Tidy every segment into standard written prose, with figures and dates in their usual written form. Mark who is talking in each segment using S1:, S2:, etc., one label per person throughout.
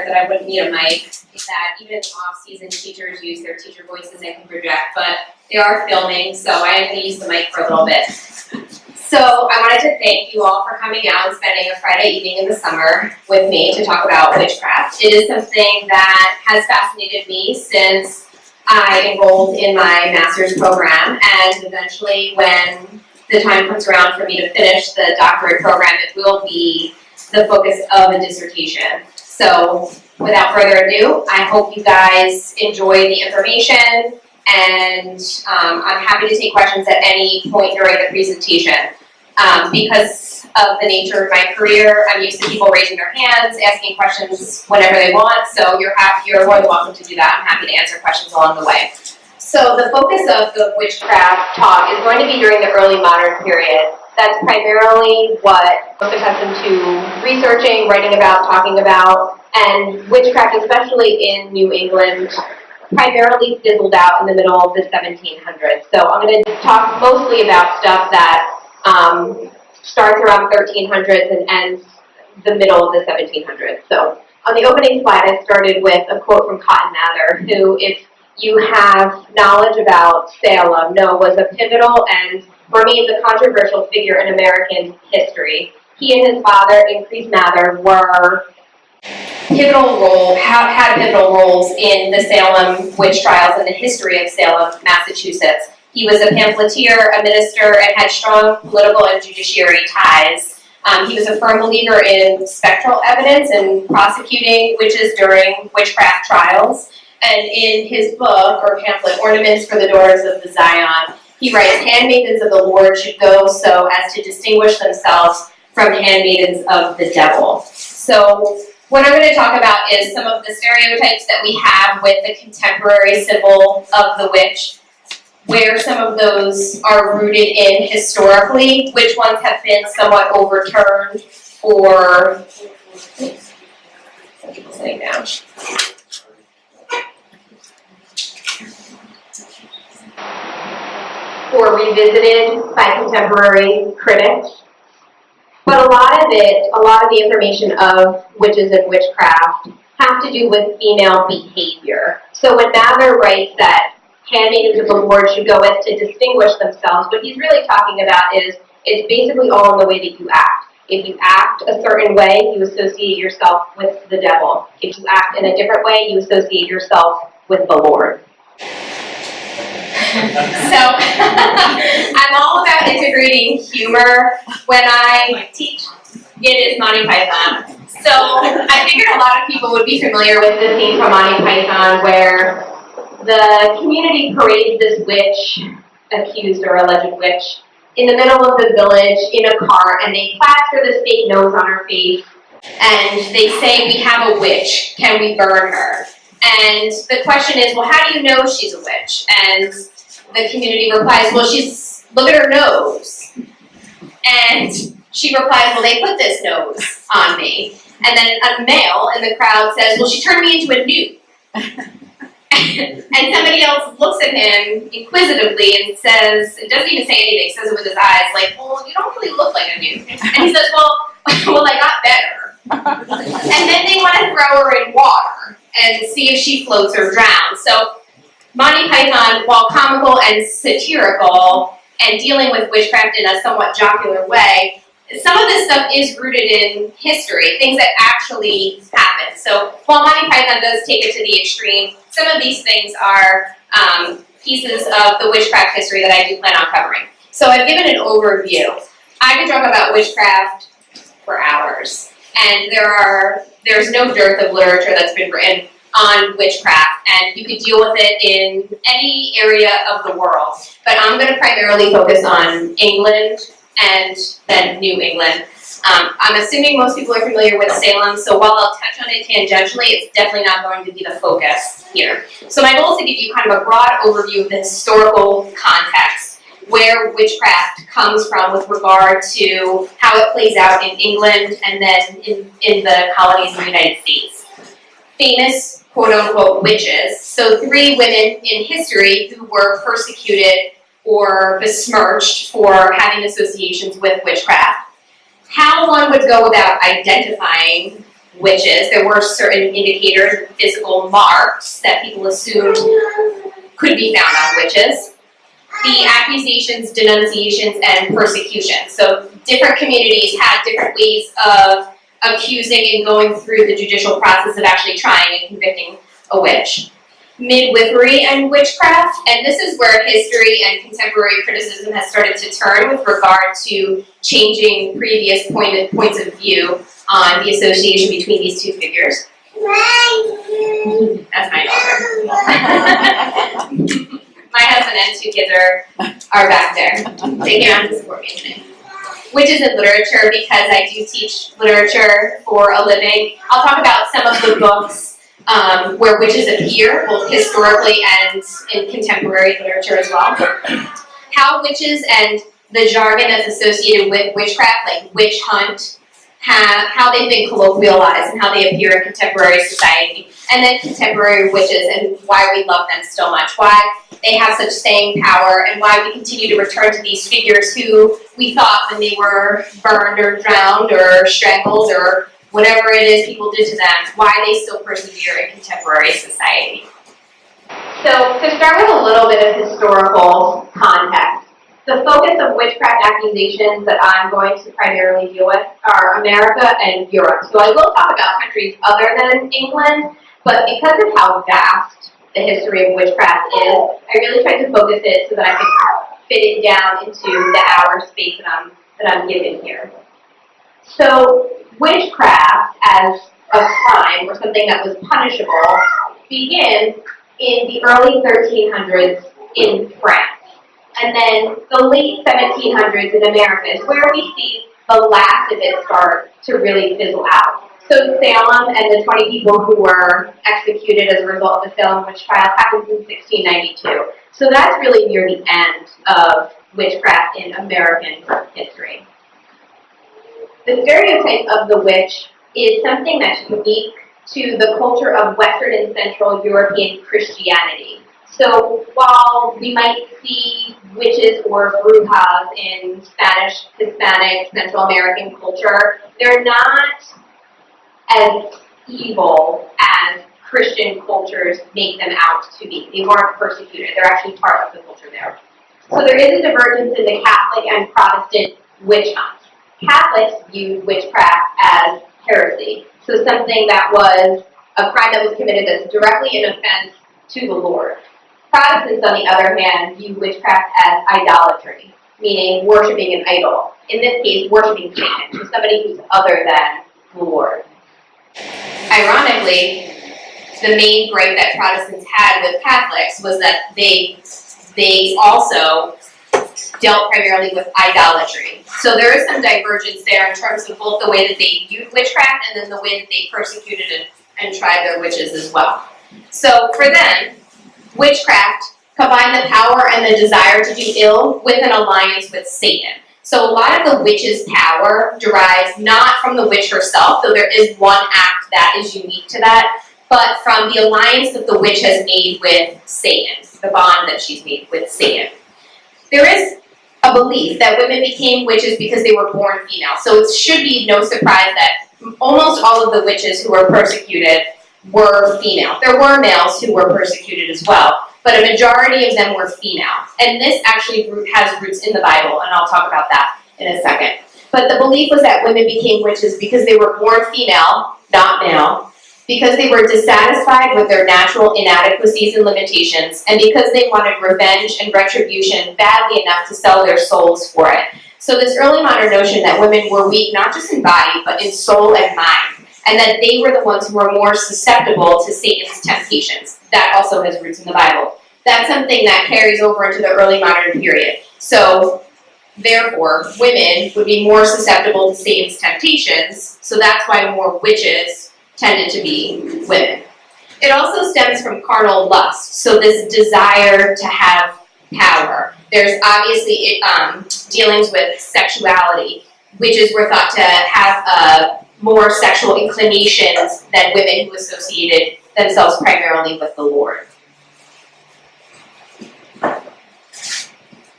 S1: requires that I wouldn't need a mic, is that even in off-season teachers use their teacher voices and can project, but they are filming, so I am going to use the mic for a little bit. So I wanted to thank you all for coming out and spending a Friday evening in the summer with me to talk about witchcraft. It is something that has fascinated me since I enrolled in my master's program, and eventually when the time comes around for me to finish the doctorate program, it will be the focus of a dissertation. So without further ado, I hope you guys enjoy the information, and I'm happy to take questions at any point during the presentation. Because of the nature of my career, I'm used to people raising their hands, asking questions whenever they want, so you're more than welcome to do that. I'm happy to answer questions along the way. So the focus of the witchcraft talk is going to be during the early modern period. That's primarily what I'm accustomed to researching, writing about, talking about, and witchcraft, especially in New England, primarily fizzled out in the middle of the 1700s. So I'm going to talk mostly about stuff that starts around 1300s and ends the middle of the 1700s. So on the opening slide, I started with a quote from Cotton Mather, who, if you have knowledge about Salem, know was a pivotal and remains a controversial figure in American history. He and his father, Increase Mather, were had pivotal roles in the Salem witch trials and the history of Salem, Massachusetts. He was a pamphleteer, a minister, and had strong political and judiciary ties. He was a firm believer in spectral evidence and prosecuting witches during witchcraft trials. And in his book, or pamphlet, Ornaments for the Daughters of the Zion, he writes, handmaidens of the Lord should go so as to distinguish themselves from handmaidens of the devil. So what I'm going to talk about is some of the stereotypes that we have with the contemporary symbol of the witch, where some of those are rooted in historically, which ones have been somewhat overturned or sitting down. Or revisited by contemporary critics. But a lot of the information of witches and witchcraft have to do with female behavior. So when Mather writes that handmaidens of the Lord should go as to distinguish themselves, what he's really talking about is it's basically all in the way that you act. If you act a certain way, you associate yourself with the devil. If you act in a different way, you associate yourself with the Lord. So I'm all about integrating humor when I teach. It is Monty Python. So I figured a lot of people would be familiar with the scene from Monty Python where the community parades this witch, accused or alleged witch, in the middle of the village in a cart, and they plaster this fake nose on her face, and they say, "We have a witch, can we burn her?" And the question is, well, how do you know she's a witch? And the community replies, well, look at her nose. And she replies, well, they put this nose on me. And then a male in the crowd says, well, she turned me into a newt. And somebody else looks at him inquisitively and says, it doesn't even say anything, says it with his eyes, like, well, you don't really look like a newt. And he says, well, I got better. And then they want to throw her in water and see if she floats or drowns. So Monty Python, while comical and satirical and dealing with witchcraft in a somewhat jocular way, some of this stuff is rooted in history, things that actually happened. So while Monty Python does take it to the extreme, some of these things are pieces of the witchcraft history that I do plan on covering. So I've given an overview. I could talk about witchcraft for hours, and there's no dearth of literature that's been written on witchcraft, and you could deal with it in any area of the world. But I'm going to primarily focus on England and then New England. I'm assuming most people are familiar with Salem, so while I'll touch on it tangentially, it's definitely not going to be the focus here. So my goal is to give you kind of a broad overview of the historical context, where witchcraft comes from with regard to how it plays out in England and then in the colonies in the United States. Famous quote-unquote witches, so 3 women in history who were persecuted or besmirched for having associations with witchcraft. How one would go about identifying witches. There were certain indicators, physical marks that people assumed could be found on witches. The accusations, denunciations, and persecution. So different communities had different ways of accusing and going through the judicial process of actually trying and convicting a witch. Midwifery and witchcraft, and this is where history and contemporary criticism has started to turn with regard to changing previous points of view on the association between these two figures. That's my daughter. My husband and 2 kids are back there. They came out to support me today. Witches in literature, because I do teach literature for a living. I'll talk about some of the books where witches appear, both historically and in contemporary literature as well. How witches and the jargon that's associated with witchcraft, like witch hunt, how they've been colloquialized and how they appear in contemporary society. And then contemporary witches and why we love them so much, why they have such staying power, and why we continue to return to these figures who we thought when they were burned or drowned or strangled or whatever it is people did to them, why they still persevere in contemporary society. So to start with a little bit of historical context, the focus of witchcraft accusations that I'm going to primarily deal with are America and Europe. So I will talk about countries other than England, but because of how vast the history of witchcraft is, I really tried to focus it so that I could fit it down into the hour space that I'm given here. So witchcraft as a crime or something that was punishable began in the early 1300s in France. And then the late 1700s in America is where we see the last of it start to really fizzle out. So Salem and the 20 people who were executed as a result of the Salem witch trial happens in 1692. So that's really near the end of witchcraft in American history. The stereotype of the witch is something that's unique to the culture of Western and Central European Christianity. So while we might see witches or brujas in Spanish, Hispanic, Central American culture, they're not as evil as Christian cultures make them out to be. They weren't persecuted. They're actually part of the culture there. So there is a divergence in the Catholic and Protestant witch hunts. Catholics viewed witchcraft as heresy. So something that was a crime that was committed that's directly an offense to the Lord. Protestants, on the other hand, view witchcraft as idolatry, meaning worshiping an idol. In this case, worshiping Satan, so somebody who's other than the Lord. Ironically, the main gripe that Protestants had with Catholics was that they also dealt primarily with idolatry. So there is some divergence there in terms of both the way that they viewed witchcraft and then the way that they persecuted and tried their witches as well. So for them, witchcraft combined the power and the desire to do ill with an alliance with Satan. So a lot of the witch's power derives not from the witch herself, though there is one act that is unique to that, but from the alliance that the witch has made with Satan, the bond that she's made with Satan. There is a belief that women became witches because they were born female. So it should be no surprise that almost all of the witches who were persecuted were female. There were males who were persecuted as well, but a majority of them were female. And this actually has roots in the Bible, and I'll talk about that in a second. But the belief was that women became witches because they were born female, not male, because they were dissatisfied with their natural inadequacies and limitations, and because they wanted revenge and retribution badly enough to sell their souls for it. So this early modern notion that women were weak, not just in body, but in soul and mind, and that they were the ones who were more susceptible to Satan's temptations. That also has roots in the Bible. That's something that carries over into the early modern period. So, therefore, women would be more susceptible to Satan's temptations, so that's why more witches tended to be women. It also stems from carnal lust, so this desire to have power. There's obviously dealings with sexuality. Witches were thought to have more sexual inclinations than women who associated themselves primarily with the Lord.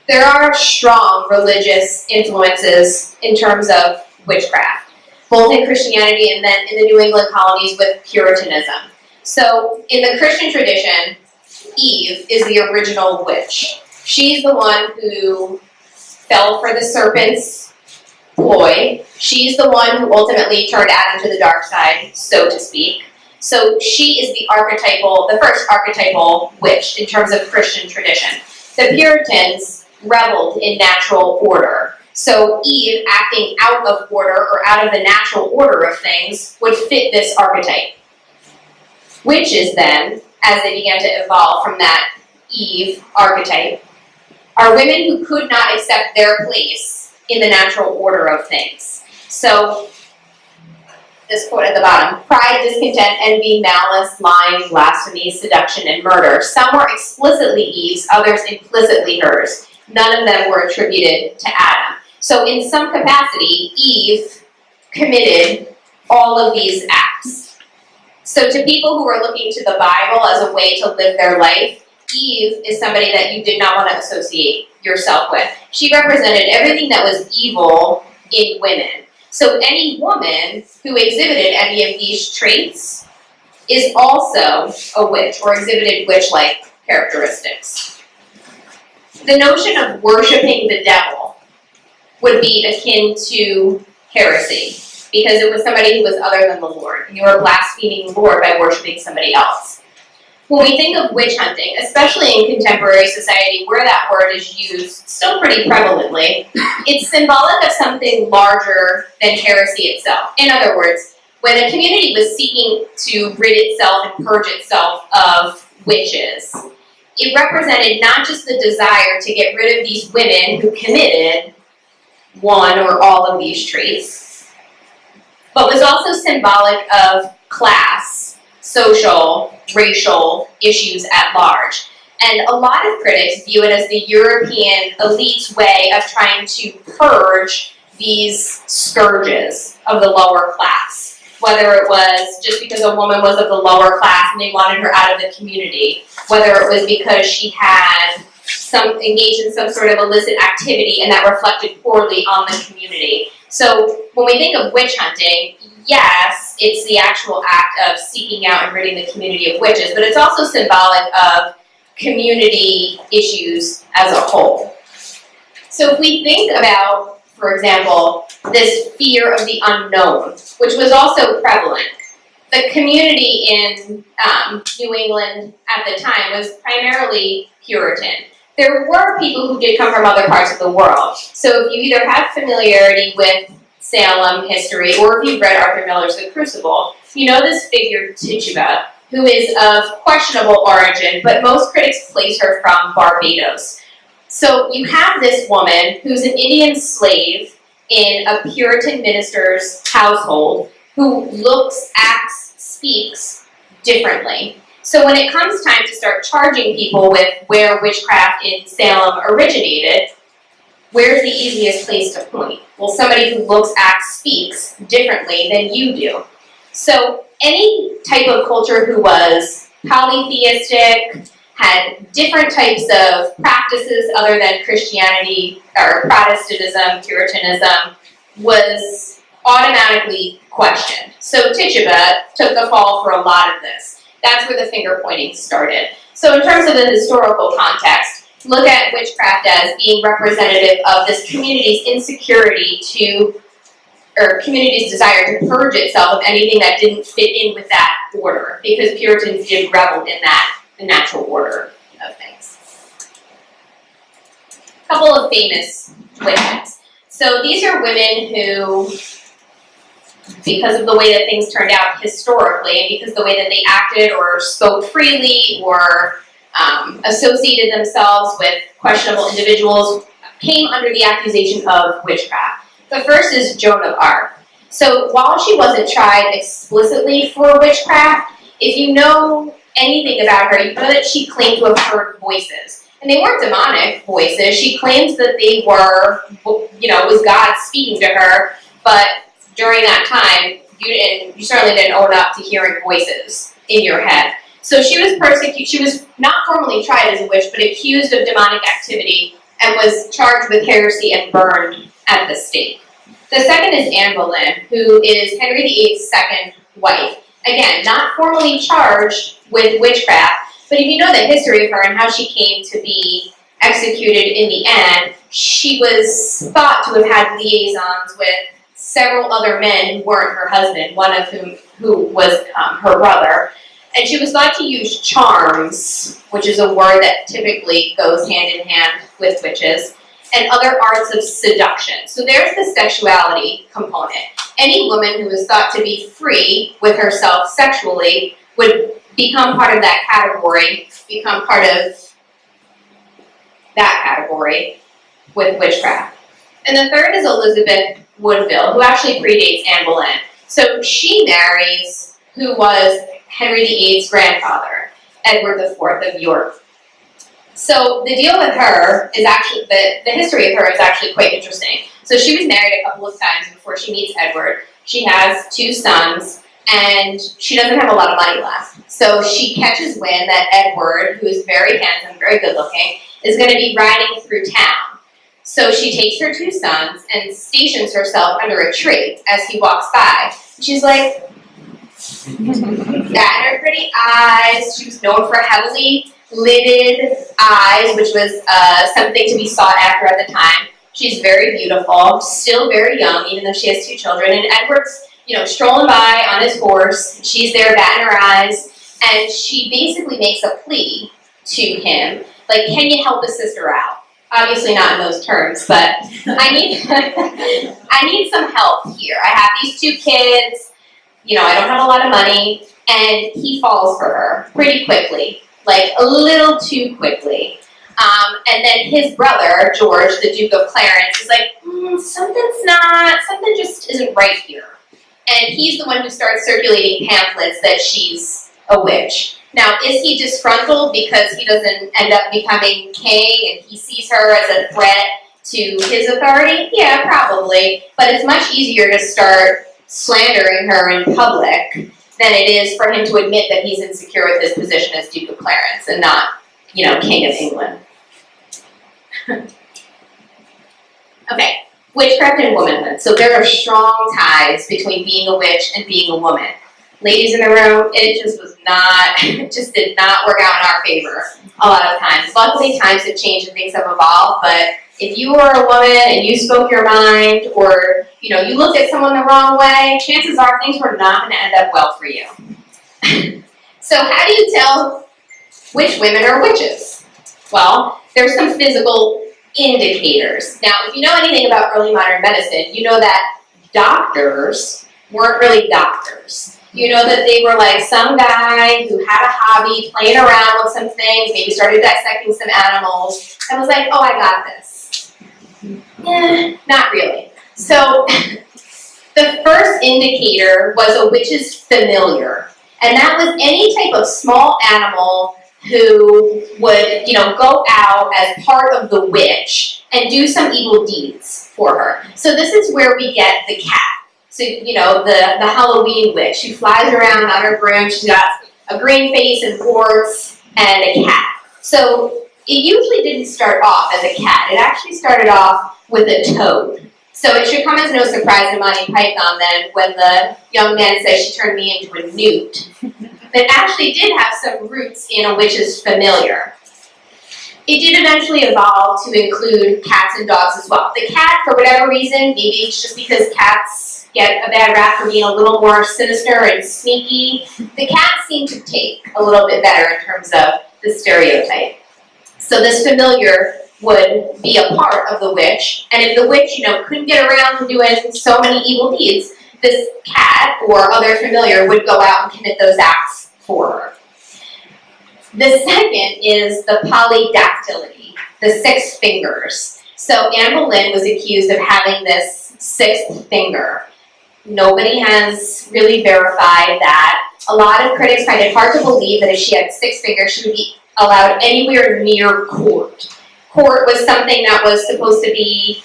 S1: There are strong religious influences in terms of witchcraft. both in Christianity and then in the New England colonies with Puritanism. So in the Christian tradition, Eve is the original witch. She's the one who fell for the serpent's ploy. She's the one who ultimately turned Adam to the dark side, so to speak. So she is the first archetypal witch in terms of Christian tradition. The Puritans reveled in natural order. So Eve, acting out of order or out of the natural order of things, would fit this archetype. Witches then, as they began to evolve from that Eve archetype, are women who could not accept their place in the natural order of things. So, this quote at the bottom: pride, discontent, envy, malice, lying, blasphemy, seduction, and murder. Some were explicitly Eve's, others implicitly hers. None of them were attributed to Adam. So in some capacity, Eve committed all of these acts. So to people who are looking to the Bible as a way to live their life, Eve is somebody that you did not want to associate yourself with. She represented everything that was evil in women. So any woman who exhibited any of these traits is also a witch or exhibited witch-like characteristics. The notion of worshiping the devil would be akin to heresy, because it was somebody who was other than the Lord. You were blaspheming the Lord by worshiping somebody else. When we think of witch hunting, especially in contemporary society where that word is used still pretty prevalently, it's symbolic of something larger than heresy itself. In other words, when a community was seeking to rid itself and purge itself of witches, it represented not just the desire to get rid of these women who committed one or all of these traits, but was also symbolic of class, social, racial issues at large. And a lot of critics view it as the European elite's way of trying to purge these scourges of the lower class. Whether it was just because a woman was of the lower class and they wanted her out of the community, whether it was because she had engaged in some sort of illicit activity and that reflected poorly on the community. So when we think of witch hunting, yes, it's the actual act of seeking out and ridding the community of witches, but it's also symbolic of community issues as a whole. So if we think about, for example, this fear of the unknown, which was also prevalent, the community in New England at the time was primarily Puritan. There were people who did come from other parts of the world. So if you either have familiarity with Salem history, or if you've read Arthur Miller's The Crucible, you know this figure Tituba, who is of questionable origin, but most critics place her from Barbados. So you have this woman who's an Indian slave in a Puritan minister's household who looks, acts, speaks differently. So when it comes time to start charging people with where witchcraft in Salem originated, where's the easiest place to point? Well, somebody who looks, acts, speaks differently than you do. So any type of culture who was polytheistic, had different types of practices other than Christianity or Protestantism, Puritanism, was automatically questioned. So Tituba took the fall for a lot of this. That's where the finger pointing started. So in terms of the historical context, look at witchcraft as being representative of this community's insecurity or community's desire to purge itself of anything that didn't fit in with that order, because Puritans did revel in that, the natural order of things. A couple of famous witches. So these are women who, because of the way that things turned out historically, and because the way that they acted or spoke freely or associated themselves with questionable individuals, came under the accusation of witchcraft. The first is Joan of Arc. So while she wasn't tried explicitly for witchcraft, if you know anything about her, you know that she claimed to have heard voices. And they weren't demonic voices. She claims that they were, it was God speaking to her, but during that time, you certainly didn't own up to hearing voices in your head. So she was persecuted. She was not formally tried as a witch, but accused of demonic activity and was charged with heresy and burned at the stake. The second is Anne Boleyn, who is Henry VIII's second wife. Again, not formally charged with witchcraft, but if you know the history of her and how she came to be executed in the end, she was thought to have had liaisons with several other men who weren't her husband, one of who was her brother. And she was thought to use charms, which is a word that typically goes hand in hand with witches, and other arts of seduction. So there's the sexuality component. Any woman who is thought to be free with herself sexually would become part of that category, become part of that category with witchcraft. And the third is Elizabeth Woodville, who actually predates Anne Boleyn. So she marries who was Henry VIII's grandfather, Edward IV of York. So the deal with her is actually, the history of her is actually quite interesting. So she was married a couple of times before she meets Edward. She has 2 sons, and she doesn't have a lot of money left. So she catches wind that Edward, who is very handsome, very good looking, is going to be riding through town. So she takes her 2 sons and stations herself under a tree as he walks by. She's like, that and her pretty eyes. She was known for heavily lidded eyes, which was something to be sought after at the time. She's very beautiful, still very young, even though she has 2 children. And Edward's, strolling by on his horse. She's there batting her eyes, and she basically makes a plea to him, like, can you help a sister out? Obviously not in those terms, but I need some help here. I have these 2 kids. I don't have a lot of money, and he falls for her pretty quickly, like a little too quickly. And then his brother, George, the Duke of Clarence, is like, something just isn't right here. And he's the one who starts circulating pamphlets that she's a witch. Now, is he disgruntled because he doesn't end up becoming king and he sees her as a threat to his authority? Yeah, probably. But it's much easier to start slandering her in public than it is for him to admit that he's insecure with his position as Duke of Clarence and not, King of England. Okay, witchcraft and womanhood. So there are strong ties between being a witch and being a woman. Ladies in the room, it just did not work out in our favor a lot of times. Luckily, times have changed and things have evolved, but if you were a woman and you spoke your mind, or you looked at someone the wrong way, chances are things were not going to end up well for you. So how do you tell which women are witches? Well, there's some physical indicators. Now, if you know anything about early modern medicine, you know that doctors weren't really doctors. You know that they were like some guy who had a hobby, playing around with some things, maybe started dissecting some animals, and was like, oh, I got this. Not really. So the first indicator was a witch's familiar. And that was any type of small animal who would, go out as part of the witch and do some evil deeds for her. So this is where we get the cat. So, the Halloween witch who flies around on her broom. She's got a green face and warts and a cat. So it usually didn't start off as a cat. It actually started off with a toad. So it should come as no surprise to Monty Python then when the young man says she turned me into a newt. That actually did have some roots in a witch's familiar. It did eventually evolve to include cats and dogs as well. The cat, for whatever reason, maybe it's just because cats get a bad rap for being a little more sinister and sneaky, the cats seem to take a little bit better in terms of the stereotype. So this familiar would be a part of the witch, and if the witch, couldn't get around to doing so many evil deeds, this cat or other familiar would go out and commit those acts for her. The second is the polydactyly, the 6 fingers. So Anne Boleyn was accused of having this 6th finger. Nobody has really verified that. A lot of critics find it hard to believe that if she had 6 fingers, she would be allowed anywhere near court. Court was something that was supposed to be,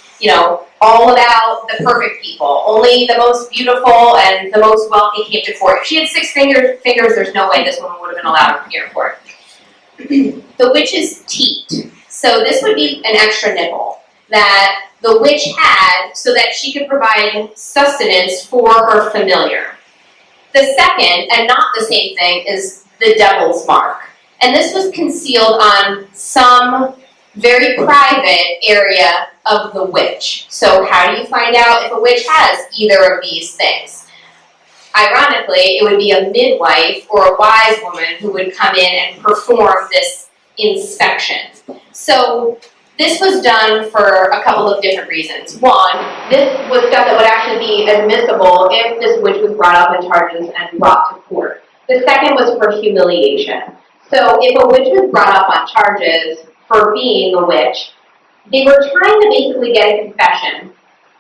S1: all about the perfect people. Only the most beautiful and the most wealthy came to court. If she had 6 fingers, there's no way this woman would have been allowed to appear in court. The witch's teat. So this would be an extra nipple that the witch had so that she could provide sustenance for her familiar. The second, and not the same thing, is the devil's mark. And this was concealed on some very private area of the witch. So how do you find out if a witch has either of these things? Ironically, it would be a midwife or a wise woman who would come in and perform this inspection. So this was done for a couple of different reasons. One, this was stuff that would actually be admissible if this witch was brought up on charges and brought to court. The second was for humiliation. So if a witch was brought up on charges for being a witch, they were trying to basically get a confession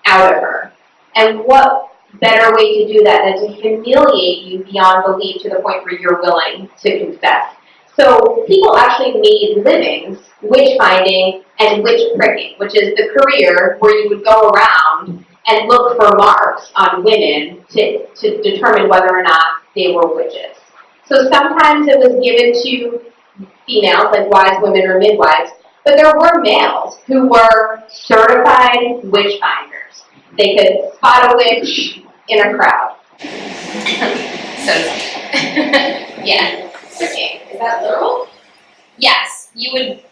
S1: out of her. And what better way to do that than to humiliate you beyond belief to the point where you're willing to confess? So people actually made livings witch finding and witch pricking, which is the career where you would go around and look for marks on women to determine whether or not they were witches. So sometimes it was given to females, like wise women or midwives, but there were males who were certified witch finders. They could spot a witch in a crowd. So, yeah. Okay. Is that literal? Yes. You would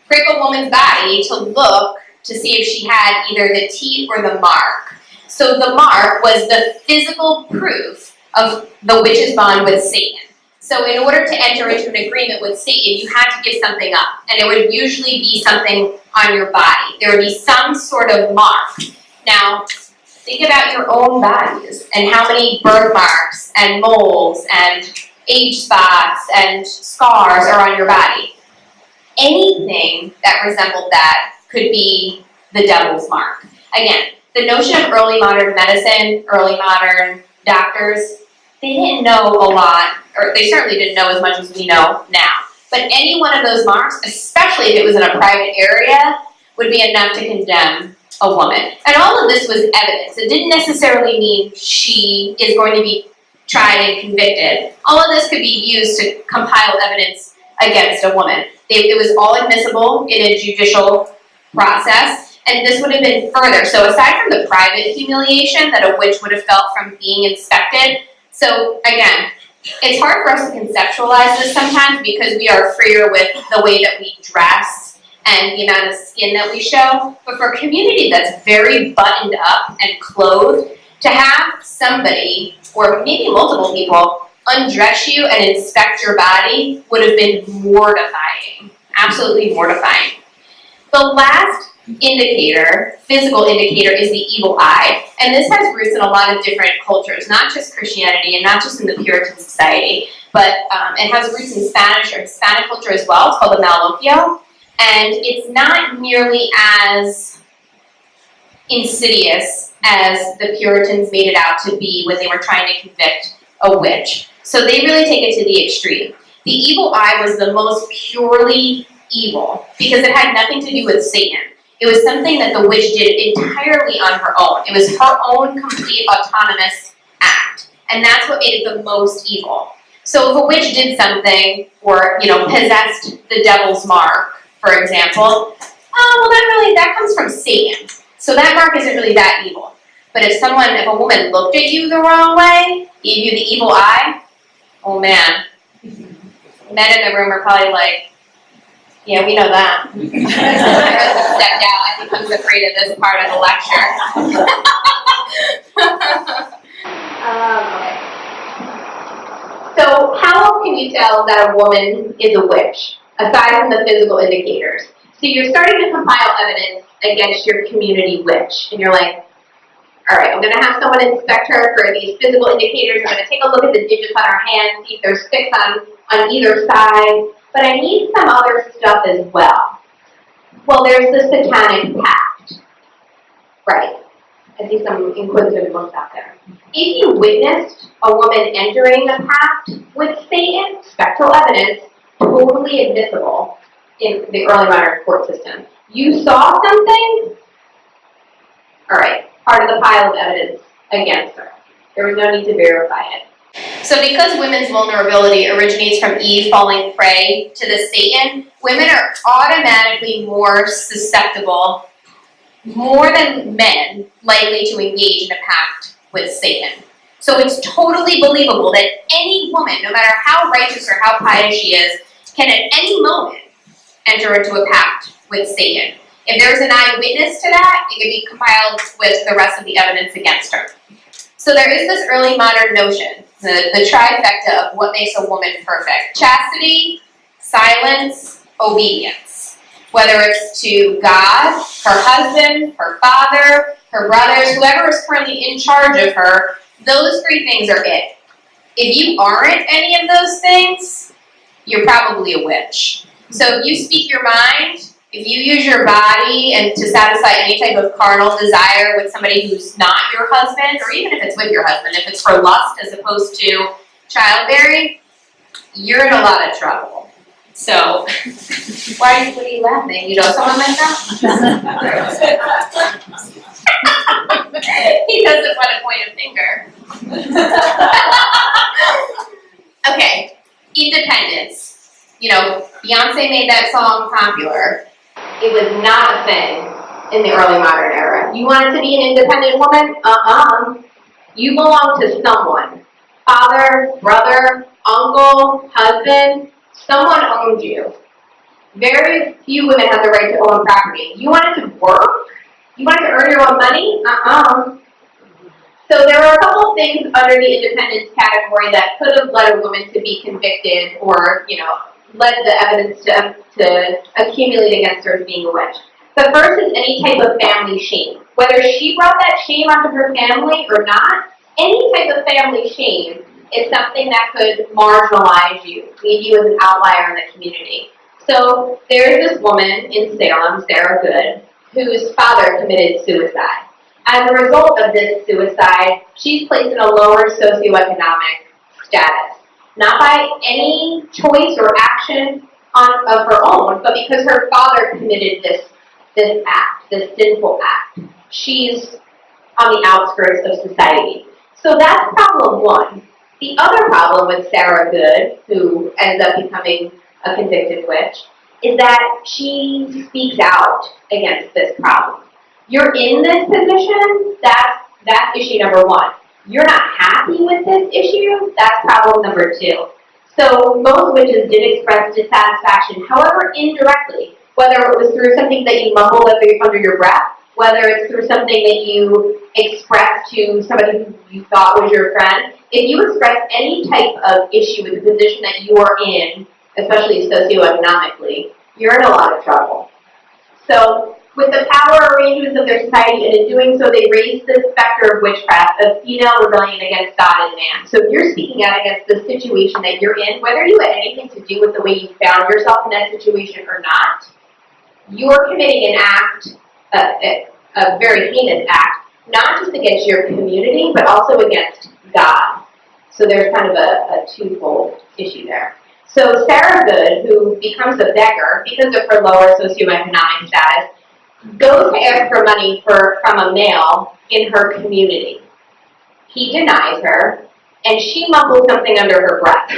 S1: prick a woman's body to look to see if she had either the teeth or the mark. So the mark was the physical proof of the witch's bond with Satan. So in order to enter into an agreement with Satan, you had to give something up. And it would usually be something on your body. There would be some sort of mark. Now, think about your own bodies and how many birthmarks and moles and age spots and scars are on your body. Anything that resembled that could be the devil's mark. Again, the notion of early modern medicine, early modern doctors, they didn't know a lot, or they certainly didn't know as much as we know now. But any one of those marks, especially if it was in a private area, would be enough to condemn a woman. And all of this was evidence. It didn't necessarily mean she is going to be tried and convicted. All of this could be used to compile evidence against a woman. It was all admissible in a judicial process, and this would have been further. So aside from the private humiliation that a witch would have felt from being inspected, so again, it's hard for us to conceptualize this sometimes because we are freer with the way that we dress and the amount of skin that we show. But for a community that's very buttoned up and clothed, to have somebody, or maybe multiple people, undress you and inspect your body would have been mortifying. Absolutely mortifying. The last indicator, physical indicator, is the evil eye. And this has roots in a lot of different cultures, not just Christianity and not just in the Puritan society, but it has roots in Spanish or Hispanic culture as well. It's called the malocchio. And it's not nearly as insidious as the Puritans made it out to be when they were trying to convict a witch. So they really take it to the extreme. The evil eye was the most purely evil because it had nothing to do with Satan. It was something that the witch did entirely on her own. It was her own complete autonomous act. And that's what made it the most evil. So if a witch did something or, possessed the devil's mark, for example, that comes from Satan. So that mark isn't really that evil. But if a woman looked at you the wrong way, gave you the evil eye, oh man. Men in the room are probably like, yeah, we know that. Stepped out. I think I'm afraid of this part of the lecture. Okay. So how else can you tell that a woman is a witch, aside from the physical indicators? So you're starting to compile evidence against your community witch, and you're like, all right, I'm going to have someone inspect her for these physical indicators. I'm going to take a look at the digits on her hand, see if there's 6 on either side. But I need some other stuff as well. Well, there's the satanic pact. Right. I see some inquisitive looks out there. If you witnessed a woman entering a pact with Satan, spectral evidence, totally admissible in the early modern court system. You saw something? All right. Part of the pile of evidence against her. There was no need to verify it. So because women's vulnerability originates from Eve falling prey to the Satan, women are automatically more susceptible more than men likely to engage in a pact with Satan. So it's totally believable that any woman, no matter how righteous or how pious she is, can at any moment enter into a pact with Satan. If there's an eyewitness to that, it can be compiled with the rest of the evidence against her. So there is this early modern notion, the trifecta of what makes a woman perfect. Chastity, silence, obedience. Whether it's to God, her husband, her father, her brothers, whoever is currently in charge of her, those three things are it. If you aren't any of those things, you're probably a witch. So if you speak your mind, if you use your body and to satisfy any type of carnal desire with somebody who's not your husband, or even if it's with your husband, if it's for lust as opposed to childbearing, you're in a lot of trouble. So, what are you laughing? You know someone like that? He doesn't want to point a finger. Okay, independence. You know, Beyonce made that song popular. It was not a thing in the early modern era. You wanted to be an independent woman? You belong to someone. Father, brother, uncle, husband, someone owned you. Very few women had the right to own property. You wanted to work? You wanted to earn your own money? So there were a couple things under the independence category that could have led a woman to be convicted or, led the evidence to accumulate against her as being a witch. The first is any type of family shame. Whether she brought that shame onto her family or not, any type of family shame is something that could marginalize you, leave you as an outlier in the community. So there's this woman in Salem, Sarah Good, whose father committed suicide. As a result of this suicide, she's placed in a lower socioeconomic status. Not by any choice or action of her own, but because her father committed this sinful act. She's on the outskirts of society. So that's problem one. The other problem with Sarah Good, who ends up becoming a convicted witch, is that she speaks out against this problem. You're in this position, that's issue number one. You're not happy with this issue, that's problem number two. So most witches did express dissatisfaction, however indirectly, whether it was through something that you mumbled under your breath, whether it's through something that you expressed to somebody who you thought was your friend. If you express any type of issue with the position that you are in, especially socioeconomically, you're in a lot of trouble. So with the power arrangements of their society, and in doing so, they raise the specter of witchcraft, of female rebellion against God and man. So if you're speaking out against the situation that you're in, whether you had anything to do with the way you found yourself in that situation or not, you're committing an act, a very heinous act, not just against your community, but also against God. So there's kind of a twofold issue there. So Sarah Good, who becomes a beggar because of her lower socioeconomic status, goes to ask for money from a male in her community. He denies her, and she mumbles something under her breath.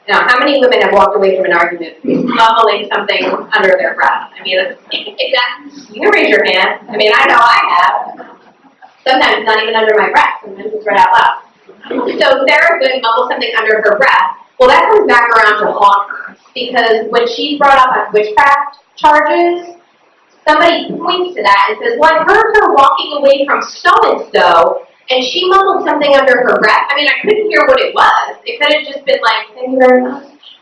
S1: Now, how many women have walked away from an argument mumbling something under their breath? I mean, you can raise your hand. I mean, I know I have. Sometimes not even under my breath. Sometimes it's right out loud. So Sarah Good mumbles something under her breath. Well, that comes back around to haunt her, because when she's brought up on witchcraft charges, somebody points to that and says, well, I heard her walking away from so-and-so, and she mumbled something under her breath. I mean, I couldn't hear what it was. It could have just been like, thank you very much.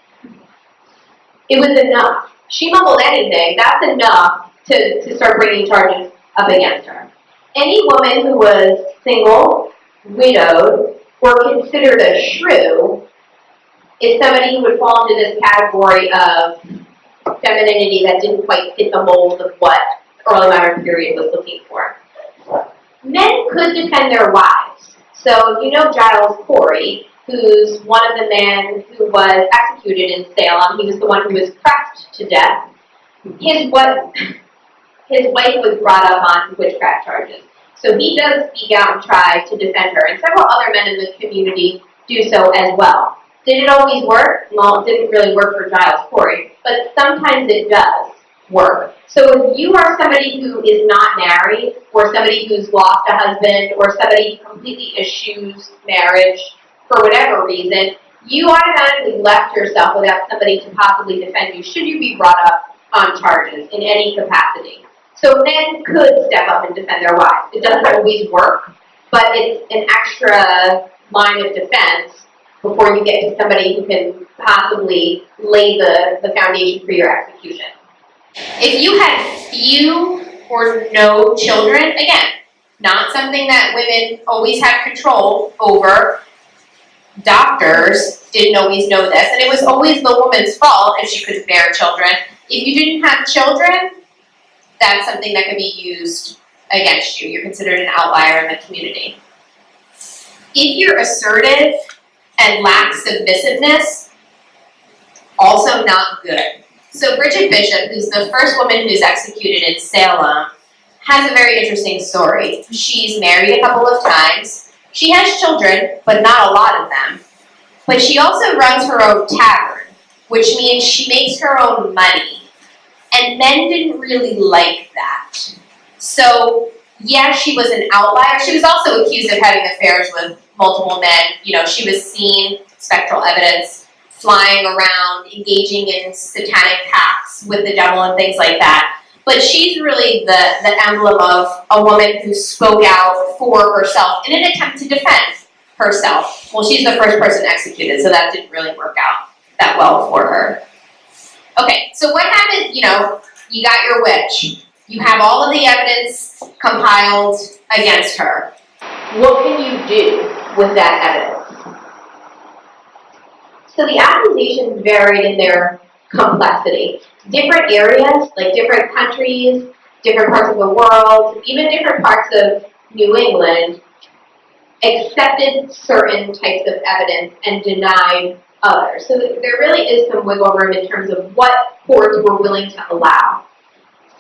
S1: It was enough. She mumbled anything. That's enough to start bringing charges up against her. Any woman who was single, widowed, or considered a shrew is somebody who would fall into this category of femininity that didn't quite fit the mold of what the early modern period was looking for. Men could defend their wives. So you know Giles Corey, who's one of the men who was executed in Salem. He was the one who was pressed to death. His wife was brought up on witchcraft charges. So he does speak out and try to defend her. And several other men in the community do so as well. Did it always work? Well, it didn't really work for Giles Corey, but sometimes it does. work. So if you are somebody who is not married, or somebody who's lost a husband, or somebody who completely eschews marriage for whatever reason, you automatically left yourself without somebody to possibly defend you should you be brought up on charges in any capacity. So men could step up and defend their wives. It doesn't always work, but it's an extra line of defense before you get to somebody who can possibly lay the foundation for your execution. If you had few or no children, again, not something that women always had control over. Doctors didn't always know this, and it was always the woman's fault if she couldn't bear children. If you didn't have children, that's something that could be used against you. You're considered an outlier in the community. If you're assertive and lack submissiveness, also not good. So Bridget Bishop, who's the first woman who's executed in Salem, has a very interesting story. She's married a couple of times. She has children, but not a lot of them. But she also runs her own tavern, which means she makes her own money. And men didn't really like that. So, yeah, she was an outlier. She was also accused of having affairs with multiple men. You know, she was seen, spectral evidence, flying around, engaging in satanic pacts with the devil and things like that. But she's really the emblem of a woman who spoke out for herself in an attempt to defend herself. Well, she's the first person executed, so that didn't really work out that well for her. Okay, so what happened, you know, you got your witch. You have all of the evidence compiled against her. What can you do with that evidence? So the accusations varied in their complexity. Different areas, like different countries, different parts of the world, even different parts of New England, accepted certain types of evidence and denied others. So there really is some wiggle room in terms of what courts were willing to allow.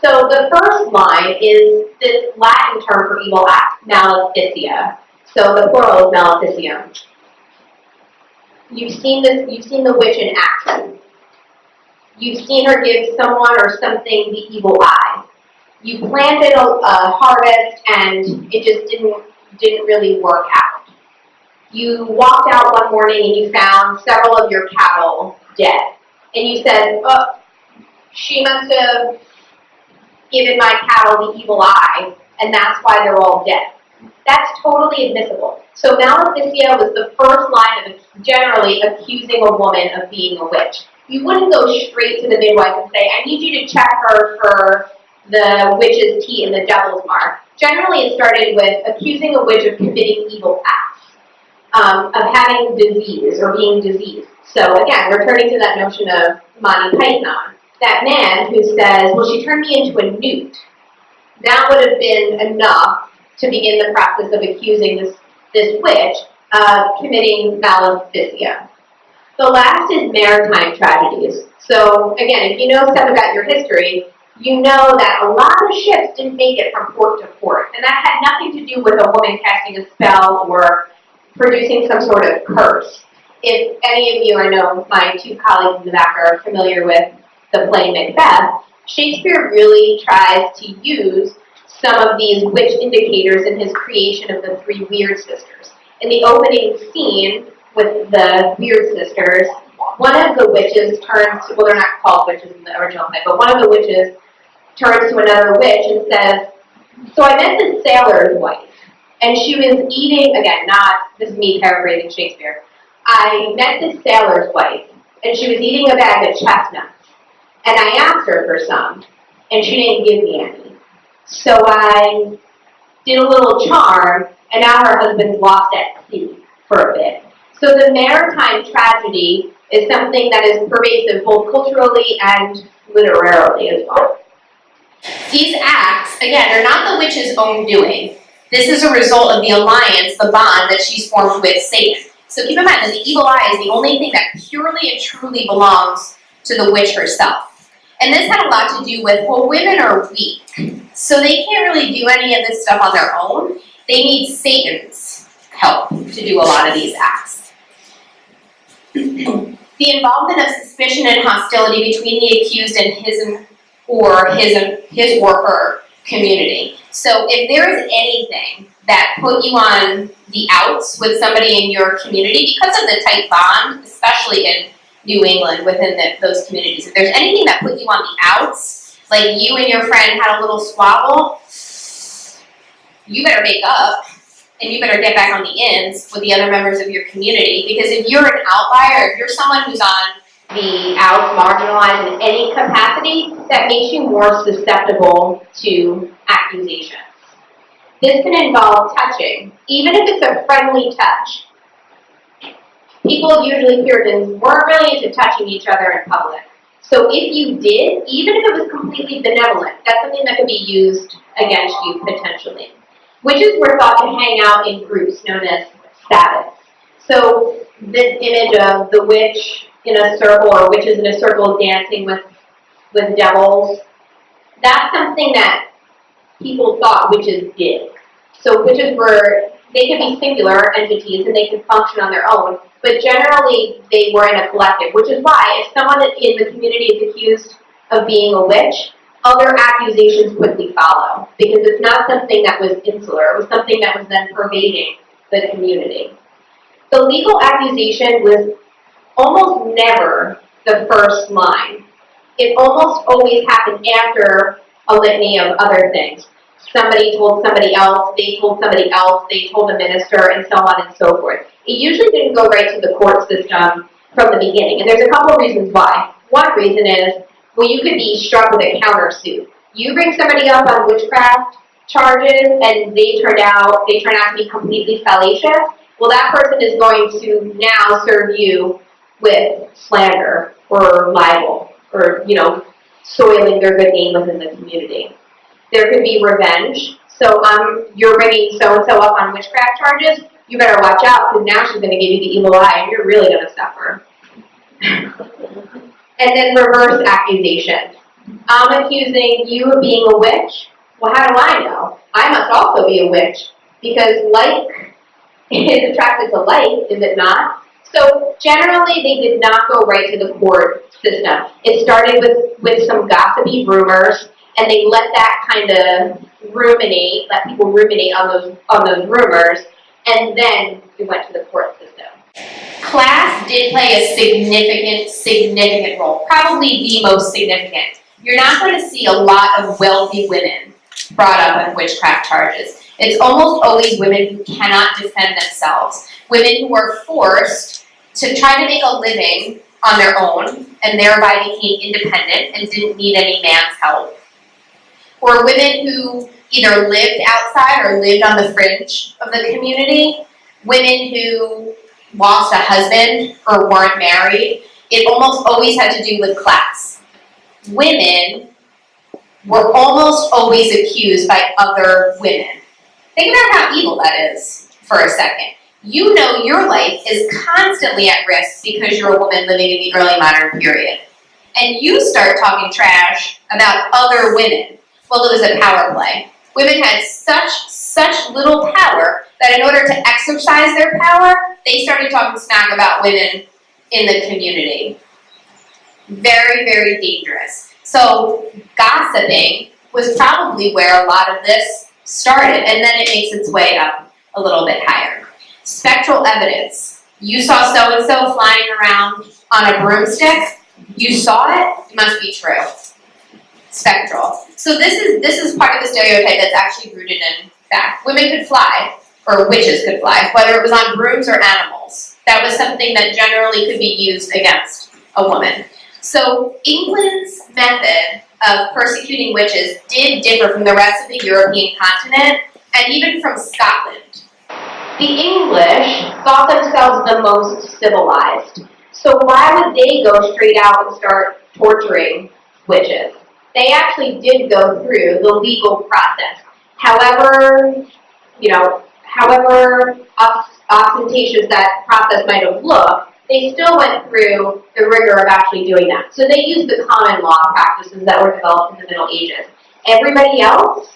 S1: So the first line is this Latin term for evil act, maleficia. So the plural is maleficium. You've seen the witch in action. You've seen her give someone or something the evil eye. You planted a harvest and it just didn't really work out. You walked out one morning and you found several of your cattle dead. And you said, oh, she must have given my cattle the evil eye, and that's why they're all dead. That's totally admissible. So maleficia was the first line of generally accusing a woman of being a witch. You wouldn't go straight to the midwife and say, I need you to check her for the witch's tea and the devil's mark. Generally, it started with accusing a witch of committing evil acts, of having disease or being diseased. So again, returning to that notion of Monty Python, that man who says, well, she turned me into a newt. That would have been enough to begin the process of accusing this witch of committing maleficia. The last is maritime tragedies. So again, if you know stuff about your history, you know that a lot of ships didn't make it from port to port. And that had nothing to do with a woman casting a spell or producing some sort of curse. If any of you, I know my two colleagues in the back are familiar with the play Macbeth, Shakespeare really tries to use some of these witch indicators in his creation of the three weird sisters. In the opening scene with the weird sisters, one of the witches turns to, well, they're not called witches in the original play, but one of the witches turns to another witch and says, so I met this sailor's wife, and she was eating, again, this is me paraphrasing Shakespeare, I met this sailor's wife, and she was eating a bag of chestnuts, and I asked her for some, and she didn't give me any. So I did a little charm, and now her husband's lost at sea for a bit. So the maritime tragedy is something that is pervasive both culturally and literarily as well. These acts, again, are not the witch's own doing. This is a result of the alliance, the bond that she's formed with Satan. So keep in mind that the evil eye is the only thing that purely and truly belongs to the witch herself. And this had a lot to do with, well, women are weak, so they can't really do any of this stuff on their own. They need Satan's help to do a lot of these acts. The involvement of suspicion and hostility between the accused and his or his or her community. So if there is anything that put you on the outs with somebody in your community because of the tight bond, especially in New England within those communities, if there's anything that put you on the outs, like you and your friend had a little squabble, you better make up and you better get back on the ins with the other members of your community, because if you're an outlier, if you're someone who's on the outs, marginalized in any capacity, that makes you more susceptible to accusations. This can involve touching, even if it's a friendly touch. People, usually Puritans, weren't really into touching each other in public. So if you did, even if it was completely benevolent, that's something that could be used against you potentially. Witches were thought to hang out in groups known as sabbats. So this image of the witch in a circle, or witches in a circle dancing with devils, that's something that people thought witches did. So witches they could be singular entities and they could function on their own, but generally they were in a collective, which is why if someone in the community is accused of being a witch, other accusations quickly follow, because it's not something that was insular, it was something that was then pervading the community. The legal accusation was almost never the first line. It almost always happened after a litany of other things. Somebody told somebody else, they told somebody else, they told a minister, and so on and so forth. It usually didn't go right to the court system from the beginning, and there's a couple of reasons why. One reason is, well, you could be struck with a countersuit. You bring somebody up on witchcraft charges, and they turn out to be completely fallacious. Well, that person is going to now serve you with slander or libel, or soiling their good name within the community. There could be revenge. So you're bringing so-and-so up on witchcraft charges, you better watch out, because now she's going to give you the evil eye, and you're really going to suffer. And then reverse accusation. I'm accusing you of being a witch. Well, how do I know? I must also be a witch, because like is attracted to like, is it not? So generally, they did not go right to the court system. It started with some gossipy rumors, and they let that kind of let people ruminate on those rumors, and then we went to the court system. Class did play a significant role, probably the most significant. You're not going to see a lot of wealthy women brought up on witchcraft charges. It's almost always women who cannot defend themselves, women who were forced to try to make a living on their own and thereby became independent and didn't need any man's help, or women who either lived outside or lived on the fringe of the community, women who lost a husband or weren't married. It almost always had to do with class. Women were almost always accused by other women. Think about how evil that is for a second. You know your life is constantly at risk because you're a woman living in the early modern period. And you start talking trash about other women. Well, it was a power play. Women had such little power that in order to exercise their power, they started talking smack about women in the community. Very, very dangerous. So gossiping was probably where a lot of this started, and then it makes its way up a little bit higher. Spectral evidence. You saw so-and-so flying around on a broomstick. You saw it. It must be true. Spectral. So this is part of the stereotype that's actually rooted in fact. Women could fly, or witches could fly, whether it was on brooms or animals. That was something that generally could be used against a woman. So England's method of persecuting witches did differ from the rest of the European continent, and even from Scotland. The English thought themselves the most civilized. So why would they go straight out and start torturing witches? They actually did go through the legal process. However ostentatious that process might have looked, they still went through the rigor of actually doing that. So they used the common law practices that were developed in the Middle Ages. Everybody else,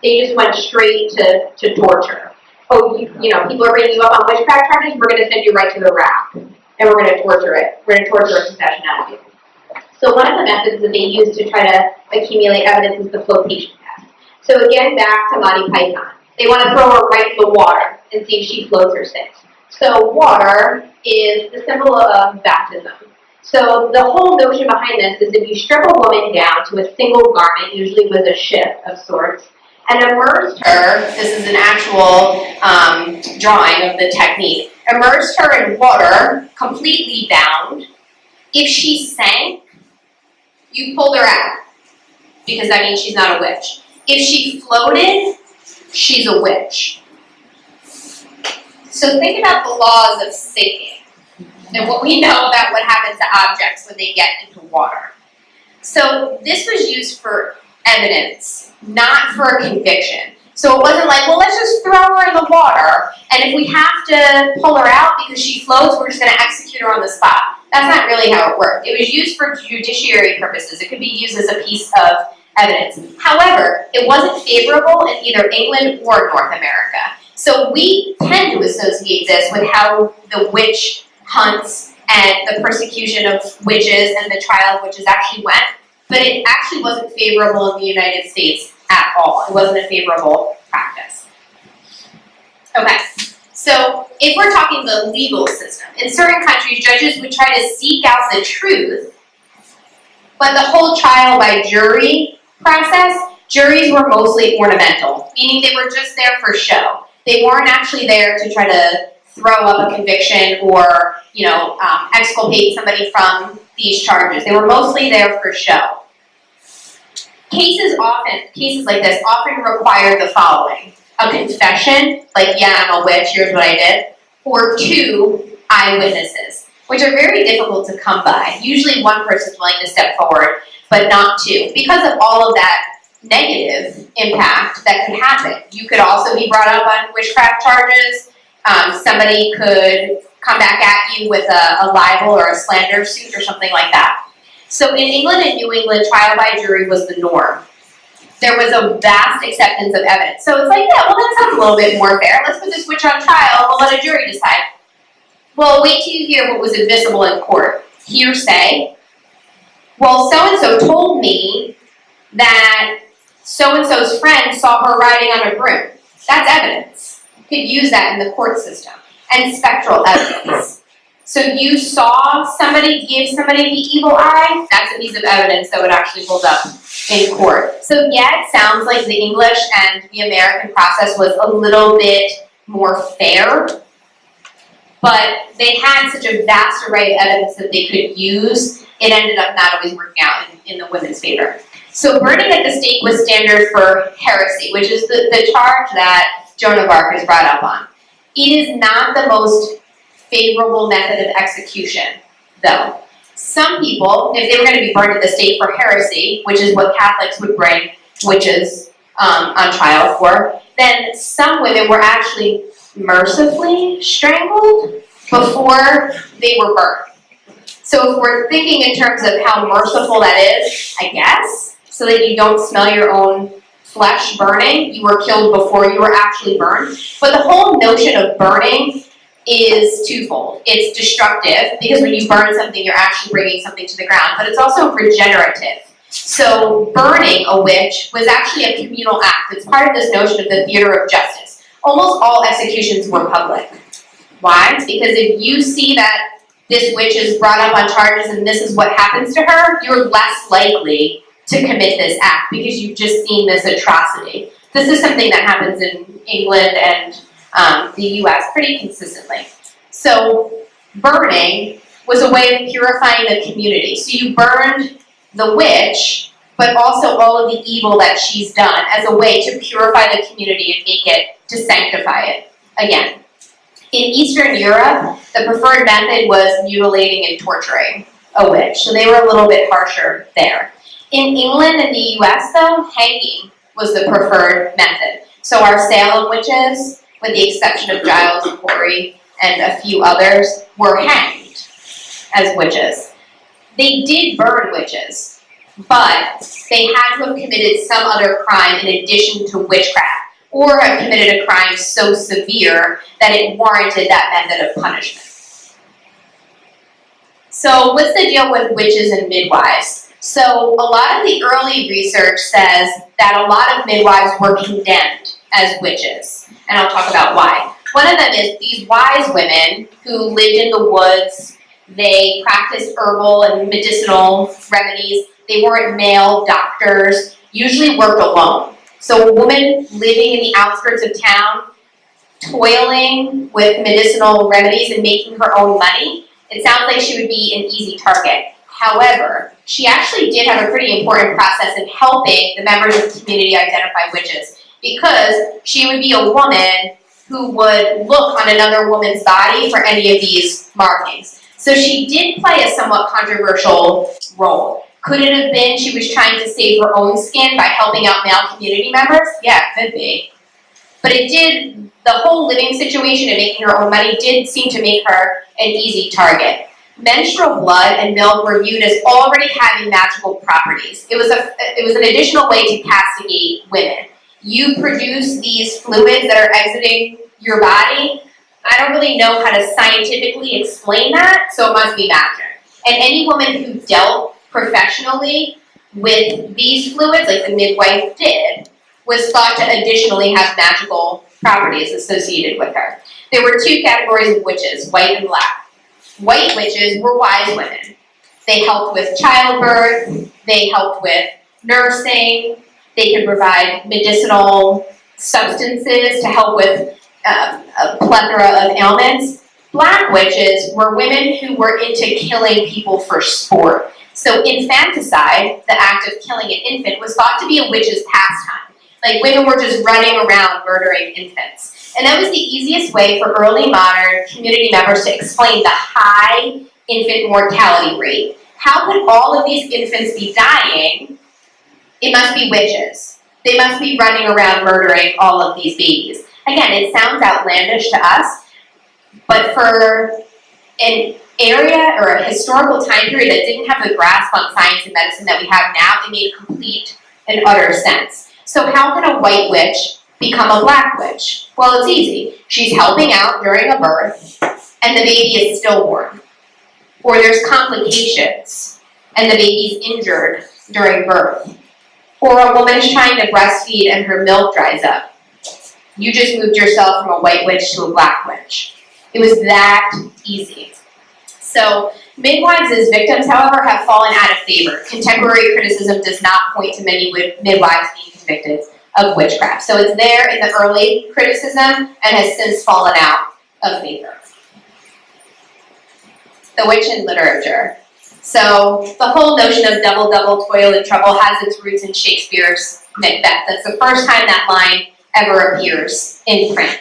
S1: they just went straight to torture. Oh, people are bringing you up on witchcraft charges, we're going to send you right to the rack, and we're going to torture it. We're going to torture a confession out of you. So
S2: So one of the methods that they use to try to accumulate evidence is the flotation test. So again, back to Monty Python. They want to throw her right in the water and see if she floats or sinks. So water is the symbol of baptism. So the whole notion behind this is if you strip a woman down to a single garment, usually with a shift of sorts, and immersed her, this is an actual drawing of the technique, immersed her in water, completely bound. If she sank, you pulled her out, because that means she's not a witch. If she floated, she's a witch. So think about the laws of sinking and what we know about what happens to objects when they get into water. So this was used for evidence, not for a conviction. So it wasn't like, well, let's just throw her in the water, and if we have to pull her out because she floats, we're just going to execute her on the spot. That's not really how it worked. It was used for judiciary purposes. It could be used as a piece of evidence. However, it wasn't favorable in either England or North America. So we tend to associate this with how the witch hunts and the persecution of witches and the trial of witches actually went, but it actually wasn't favorable in the United States at all. It wasn't a favorable practice. Okay, so if we're talking the legal system, in certain countries, judges would try to seek out the truth, but the whole trial by jury process, juries were mostly ornamental, meaning they were just there for show. They weren't actually there to try to throw up a conviction or, exculpate somebody from these charges. They were mostly there for show. Cases like this often require the following: a confession, like, yeah, I'm a witch, here's what I did, or 2 eyewitnesses, which are very difficult to come by. Usually one person's willing to step forward, but not 2, because of all of that negative impact that could happen. You could also be brought up on witchcraft charges. Somebody could come back at you with a libel or a slander suit or something like that. So in England and New England, trial by jury was the norm. There was a vast acceptance of evidence. So it's like, yeah, well, that sounds a little bit more fair. Let's put this witch on trial. We'll let a jury decide. Well, wait till you hear what was admissible in court. Hearsay. Well, so-and-so told me that so-and-so's friend saw her riding on a broom. That's evidence. You could use that in the court system. And spectral evidence. So you saw somebody give somebody the evil eye, that's a piece of evidence that would actually hold up in court. So yeah, it sounds like the English and the American process was a little bit more fair, but they had such a vast array of evidence that they could use, it ended up not always working out in the women's favor. So burning at the stake was standard for heresy, which is the charge that Joan of Arc is brought up on. It is not the most favorable method of execution, though. Some people, if they were going to be burned at the stake for heresy, which is what Catholics would bring witches on trial for, then some women were actually mercifully strangled before they were burned. So if we're thinking in terms of how merciful that is, I guess, so that you don't smell your own flesh burning, you were killed before you were actually burned. But the whole notion of burning is twofold. It's destructive, because when you burn something, you're actually bringing something to the ground, but it's also regenerative. So burning a witch was actually a communal act. It's part of this notion of the theater of justice. Almost all executions were public. Why? Because if you see that this witch is brought up on charges and this is what happens to her, you're less likely to commit this act because you've just seen this atrocity. This is something that happens in England and the US pretty consistently. So burning was a way of purifying the community. So you burned the witch, but also all of the evil that she's done as a way to purify the community and make it, to sanctify it again. In Eastern Europe, the preferred method was mutilating and torturing a witch. So they were a little bit harsher there. In England and the US, though, hanging was the preferred method. So our Salem witches, with the exception of Giles Corey and a few others, were hanged as witches. They did burn witches, but they had to have committed some other crime in addition to witchcraft, or have committed a crime so severe that it warranted that method of punishment. So what's the deal with witches and midwives? So a lot of the early research says that a lot of midwives were condemned as witches, and I'll talk about why. One of them is these wise women who lived in the woods. They practiced herbal and medicinal remedies. They weren't male doctors, usually worked alone. So a woman living in the outskirts of town, toiling with medicinal remedies and making her own money, it sounds like she would be an easy target. However, she actually did have a pretty important process in helping the members of the community identify witches, because she would be a woman who would look on another woman's body for any of these markings. So she did play a somewhat controversial role. Could it have been she was trying to save her own skin by helping out male community members? Yeah, it could be. But it did, the whole living situation and making her own money did seem to make her an easy target. Menstrual blood and milk were viewed as already having magical properties. It was an additional way to castigate women. You produce these fluids that are exiting your body. I don't really know how to scientifically explain that, so it must be magic. And any woman who dealt professionally with these fluids, like the midwife did, was thought to additionally have magical properties associated with her. There were two categories of witches, white and black. White witches were wise women. They helped with childbirth, they helped with nursing, they could provide medicinal substances to help with a plethora of ailments. Black witches were women who were into killing people for sport. So infanticide, the act of killing an infant, was thought to be a witch's pastime. Like, women were just running around murdering infants. And that was the easiest way for early modern community members to explain the high infant mortality rate. How could all of these infants be dying? It must be witches. They must be running around murdering all of these babies. Again, it sounds outlandish to us, but for an area or a historical time period that didn't have the grasp on science and medicine that we have now, it made complete and utter sense. So how can a white witch become a black witch? Well, it's easy. She's helping out during a birth, and the baby is stillborn. Or there's complications, and the baby's injured during birth. Or a woman's trying to breastfeed and her milk dries up. You just moved yourself from a white witch to a black witch. It was that easy. So midwives as victims, however, have fallen out of favor. Contemporary criticism does not point to many midwives being convicted of witchcraft. So it's there in the early criticism and has since fallen out of favor. The witch in literature. So the whole notion of double, double, toil and trouble has its roots in Shakespeare's Macbeth. That's the first time that line ever appears in print.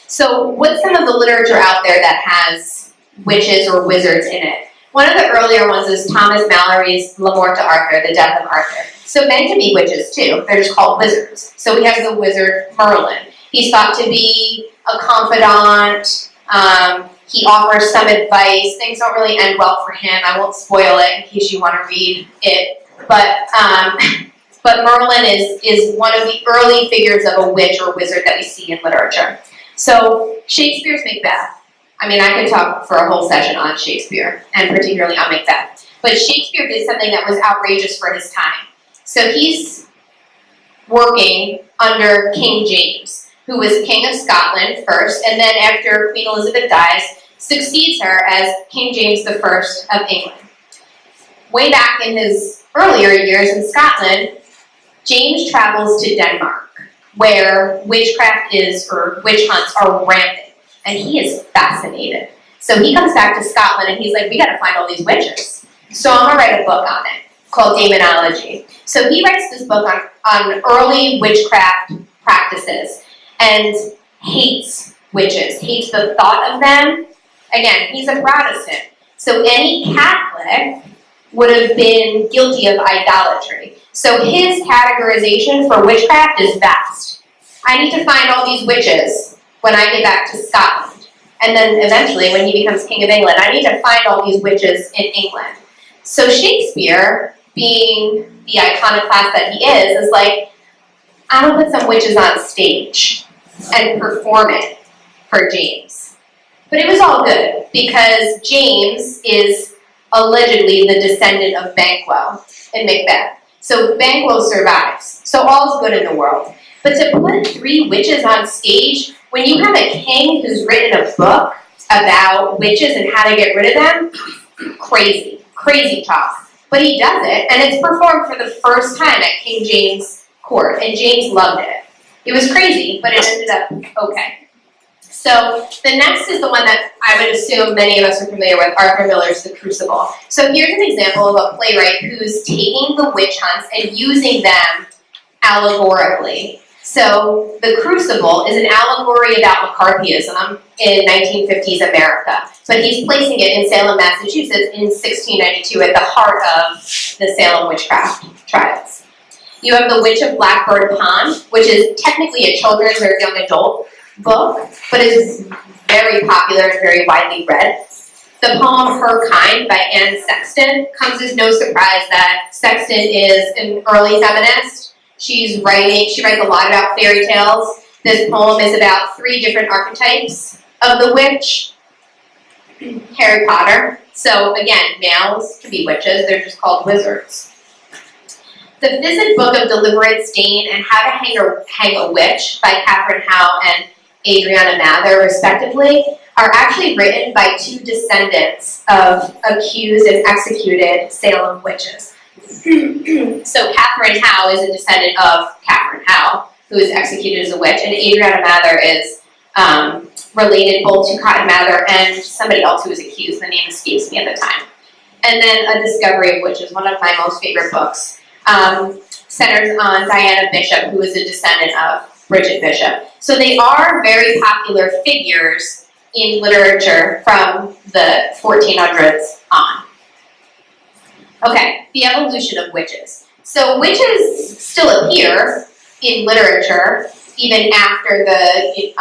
S2: So what's some of the literature out there that has witches or wizards in it? One of the earlier ones is Thomas Mallory's La Mort d'Arthur, The Death of Arthur. So men can be witches too, they're just called wizards. So we have the wizard Merlin. He's thought to be a confidant, he offers some advice. Things don't really end well for him. I won't spoil it in case you want to read it. But Merlin is one of the early figures of a witch or wizard that we see in literature. So Shakespeare's Macbeth. I mean, I could talk for a whole session on Shakespeare, and particularly on Macbeth. But Shakespeare did something that was outrageous for his time. So he's working under King James, who was King of Scotland first, and then after Queen Elizabeth dies, succeeds her as King James I of England. Way back in his earlier years in Scotland, James travels to Denmark, where witchcraft or witch hunts are rampant, and he is fascinated. So he comes back to Scotland and he's like, we gotta find all these witches. So I'm gonna write a book on it called Demonology. So he writes this book on early witchcraft practices and hates witches, hates the thought of them. Again, he's a Protestant, so any Catholic would have been guilty of idolatry. So his categorization for witchcraft is vast. I need to find all these witches when I get back to Scotland. And then eventually, when he becomes King of England, I need to find all these witches in England. So Shakespeare, being the iconoclast that he is like, I'm gonna put some witches on stage and perform it for James. But it was all good, because James is allegedly the descendant of Banquo in Macbeth. So Banquo survives. So all's good in the world. But to put 3 witches on stage, when you have a king who's written a book about witches and how to get rid of them, crazy talk. But he does it, and it's performed for the first time at King James' court, and James loved it. It was crazy, but it ended up okay. So the next is the one that I would assume many of us are familiar with, Arthur Miller's The Crucible. So here's an example of a playwright who's taking the witch hunts and using them allegorically. So The Crucible is an allegory about McCarthyism in 1950s America, but he's placing it in Salem, Massachusetts in 1692 at the heart of the Salem witchcraft trials. You have The Witch of Blackbird Pond, which is technically a children's or young adult book, but is very popular and very widely read. The poem Her Kind by Anne Sexton comes as no surprise that Sexton is an early feminist. She writes a lot about fairy tales. This poem is about 3 different archetypes of the witch. Harry Potter. So again, males can be witches, they're just called wizards. The Physic Book of Deliverance, Dane, and How to Hang a Witch by Catherine Howe and Adriana Mather, respectively, are actually written by 2 descendants of accused and executed Salem witches. So Catherine Howe is a descendant of Catherine Howe, who is executed as a witch, and Adriana Mather is related both to Cotton Mather and somebody else who was accused. The name escapes me at the time. And then A Discovery of Witches, one of my most favorite books, centers on Diana Bishop, who is a descendant of Bridget Bishop. So they are very popular figures in literature from the 1400s on. Okay, the evolution of witches. So witches still appear in literature even after the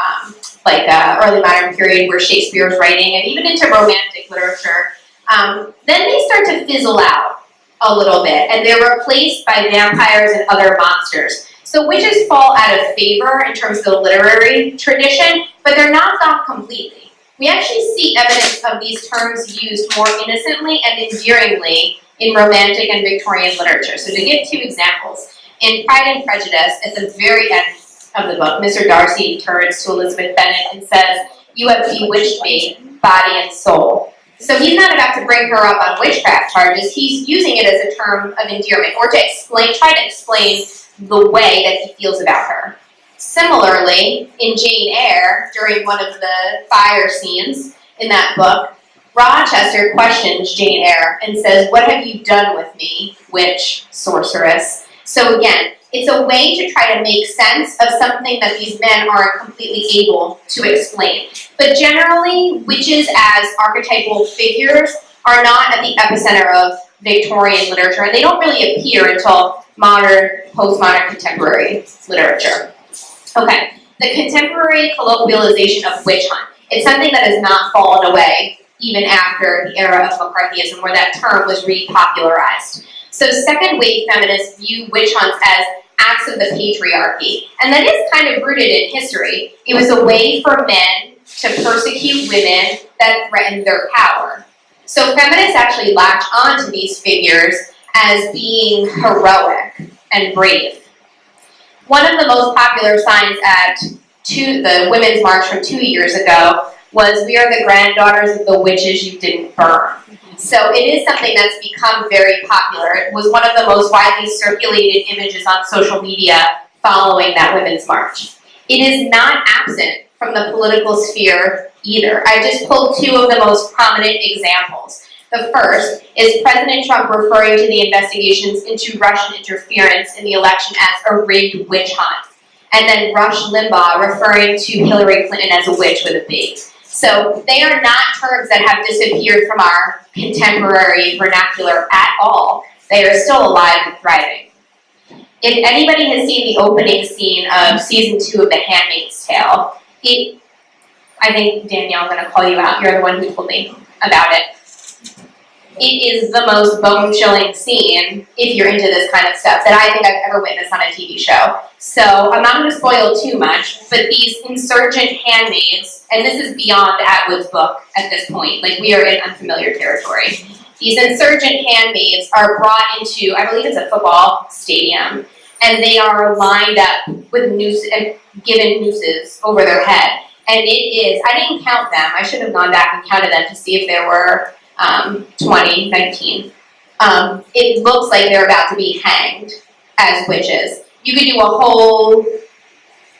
S2: early modern period where Shakespeare was writing, and even into romantic literature. Then they start to fizzle out a little bit, and they're replaced by vampires and other monsters. So witches fall out of favor in terms of the literary tradition, but they're not gone completely. We actually see evidence of these terms used more innocently and endearingly in Romantic and Victorian literature. So to give 2 examples, in Pride and Prejudice, at the very end of the book, Mr. Darcy turns to Elizabeth Bennet and says, "You have bewitched me, body and soul." So he's not about to bring her up on witchcraft charges, he's using it as a term of endearment, or to try to explain the way that he feels about her. Similarly, in Jane Eyre, during one of the fire scenes in that book, Rochester questions Jane Eyre and says, "What have you done with me, witch, sorceress?" So again, it's a way to try to make sense of something that these men aren't completely able to explain. But generally, witches as archetypal figures are not at the epicenter of Victorian literature, and they don't really appear until modern, postmodern, contemporary literature. Okay, the contemporary colloquialization of witch hunt. It's something that has not fallen away even after the era of McCarthyism, where that term was repopularized. So second-wave feminists view witch hunts as acts of the patriarchy, and that is kind of rooted in history. It was a way for men to persecute women that threatened their power. So feminists actually latch onto these figures as being heroic and brave. One of the most popular signs at the Women's March from 2 years ago was, "We are the granddaughters of the witches you didn't burn." So it is something that's become very popular. It was one of the most widely circulated images on social media following that Women's March. It is not absent from the political sphere either. I just pulled 2 of the most prominent examples. The first is President Trump referring to the investigations into Russian interference in the election as a rigged witch hunt, and then Rush Limbaugh referring to Hillary Clinton as a witch with a B. So they are not terms that have disappeared from our contemporary vernacular at all. They are still alive and thriving. If anybody has seen the opening scene of season 2 of The Handmaid's Tale, I think, Danielle, I'm going to call you out. You're the one who told me about it. It is the most bone-chilling scene, if you're into this kind of stuff, that I think I've ever witnessed on a TV show. So I'm not going to spoil too much, but these insurgent handmaids, and this is beyond Atwood's book at this point, like we are in unfamiliar territory. These insurgent handmaids are brought into, I believe it's a football stadium, and they are lined up with nooses and given nooses over their head. And it is, I didn't count them, I should have gone back and counted them to see if there were 20, 19. It looks like they're about to be hanged as witches. You could do a whole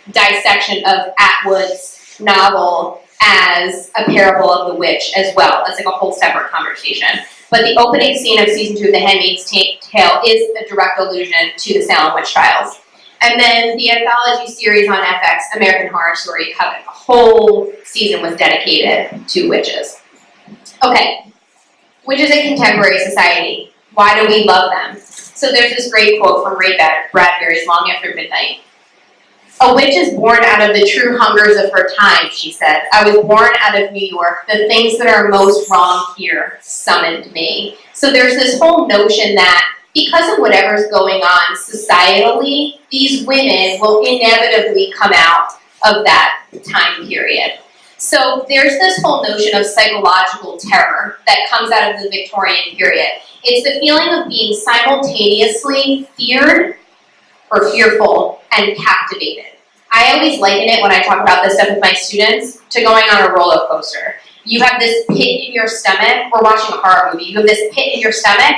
S2: dissection of Atwood's novel as a parable of the witch as well. That's like a whole separate conversation. But the opening scene of season 2 of The Handmaid's Tale is a direct allusion to the Salem witch trials. And then the anthology series on FX, American Horror Story Coven, a whole season was dedicated to witches. Okay, witches in contemporary society. Why do we love them? So there's this great quote from Ray Bradbury's Long After Midnight. "A witch is born out of the true hungers of her time," she said. "I was born out of New York. The things that are most wrong here summoned me." So there's this whole notion that because of whatever's going on societally, these women will inevitably come out of that time period. So there's this whole notion of psychological terror that comes out of the Victorian period. It's the feeling of being simultaneously feared or fearful and captivated. I always liken it when I talk about this stuff with my students to going on a roller coaster. You have this pit in your stomach, we're watching a horror movie, you have this pit in your stomach,